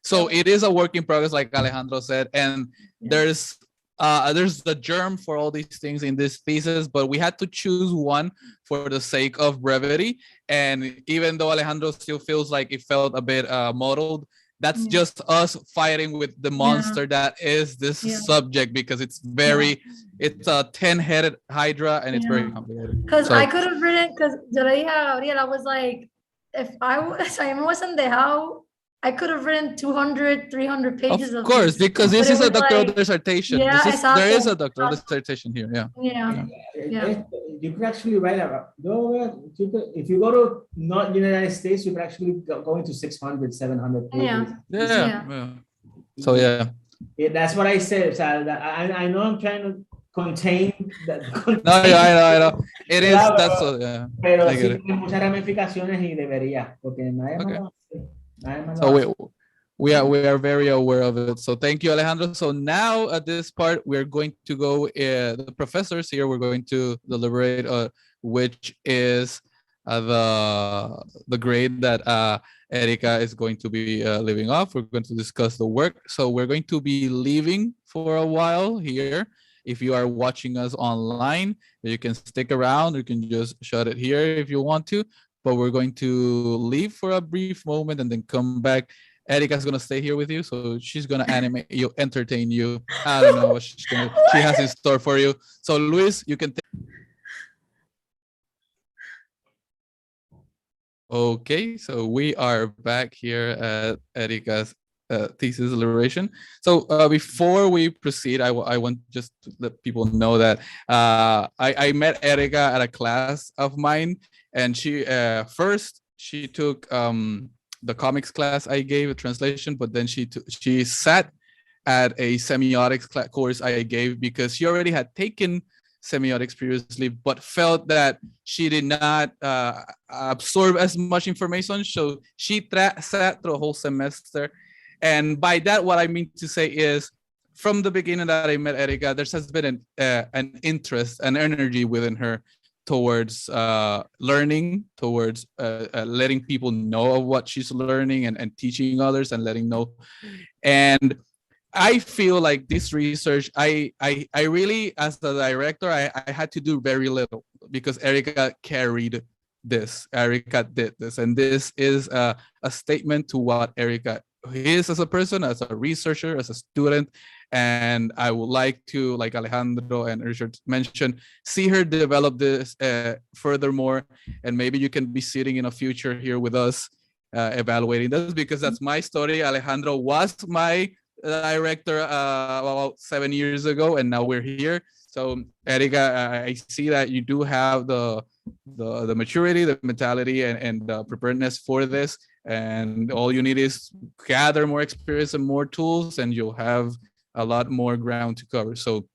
So it is a work in progress, like Alejandro said, and there's the germ for all these things in this thesis, but we had to choose one for the sake of brevity. And even though Alejandro still feels like it felt a bit muddled, that's just us fighting with the monster that is this subject, because it's very, it's a 10-headed hydra, and it's very complicated. Because I could have written, because yo le dije a Gabriel, I was like, if I wasn't the how, I could have written 200, 300 pages of course, because this is a doctoral dissertation. Yeah, there is a doctoral dissertation here. You could actually write if you go to not United States, you could actually go into 600, 700 pages. So that's what I said. So I know I'm trying to contain. No, I know. It is, Claro, that's what, yeah. Pero I sí get it. tiene muchas ramificaciones y debería, porque nadie Okay. más lo hace. Nadie más lo So hace. we are very aware of it. So thank you, Alejandro. So now at this part, we're going to go, the professors here, we're going to deliberate which is the grade that Ericka is going to be leaving off. We're going to discuss the work. So we're going to be leaving for a while here. If you are watching us online, you can stick around. You can just shut it here if you want to. But we're going to leave for a brief moment and then come back. Ericka's gonna stay here with you, so she's gonna animate you, entertain you. I don't know what she has in store for you. So Luis, you can take. Okay, so we are back here at Ericka's thesis deliberation. So before we proceed, I want just to let people know that I met Ericka at a class of mine, and she first she took the comics class I gave a translation, but then she sat at a semiotics course I gave because she already had taken semiotics previously, but felt that she did not absorb as much information. So she sat through a whole semester. And by that, what I mean to say is, from the beginning that I met Ericka, there has been an interest, an energy within her towards learning, towards letting people know of what she's learning and teaching others and letting know. And I feel like this research, I really, as the director, I had to do very little because Ericka carried this. Ericka did this. And this is a statement to what Ericka is as a person, as a researcher, as a student. And I would like to, like Alejandro and Richard mentioned, see her develop this furthermore. And maybe you can be sitting in a future here with us evaluating this, because that's my story. Alejandro was my director about 7 years ago, and now we're here. So Ericka, I see that you do have the maturity, the mentality, and the preparedness for this. And all you need is gather more experience and more tools, and you'll have a lot more ground to cover. So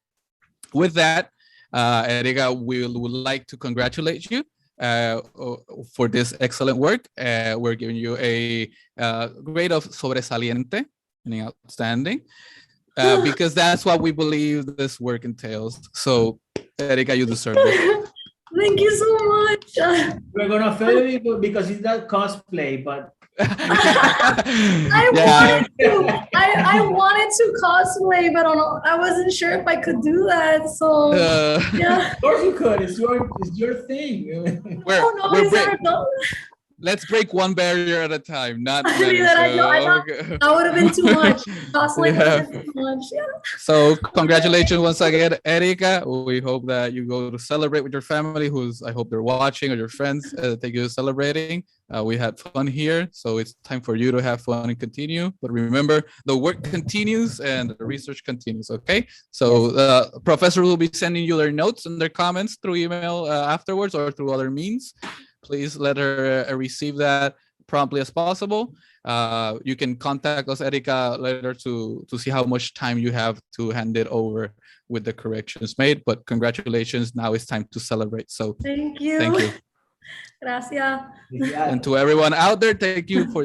with that, Ericka, we would like to congratulate you for this excellent work. We're giving you a grade of sobresaliente, meaning outstanding, because that's what we believe this work entails. So Ericka, you deserve it. Thank you so much. We're gonna fail you because it's not cosplay, but I wanted to cosplay, but I wasn't sure if I could do that. So yeah, of course you could. It's your thing. Let's break one barrier at a time, not many. That would have been too much. Cosplay would have been too much. Yeah. So congratulations once again, Ericka. We hope that you go to celebrate with your family, I hope they're watching, or your friends. Take you celebrating. We had fun here, so it's time for you to have fun and continue. But remember, the work continues and the research continues. Okay. So professor will be sending you their notes and their comments through email afterwards or through other means. Please let her receive that promptly as possible. You can contact us, Ericka, later to see how much time you have to hand it over with the corrections made. But congratulations, now it's time to celebrate. So thank you. Thank you. Gracias. And to everyone out there, thank you for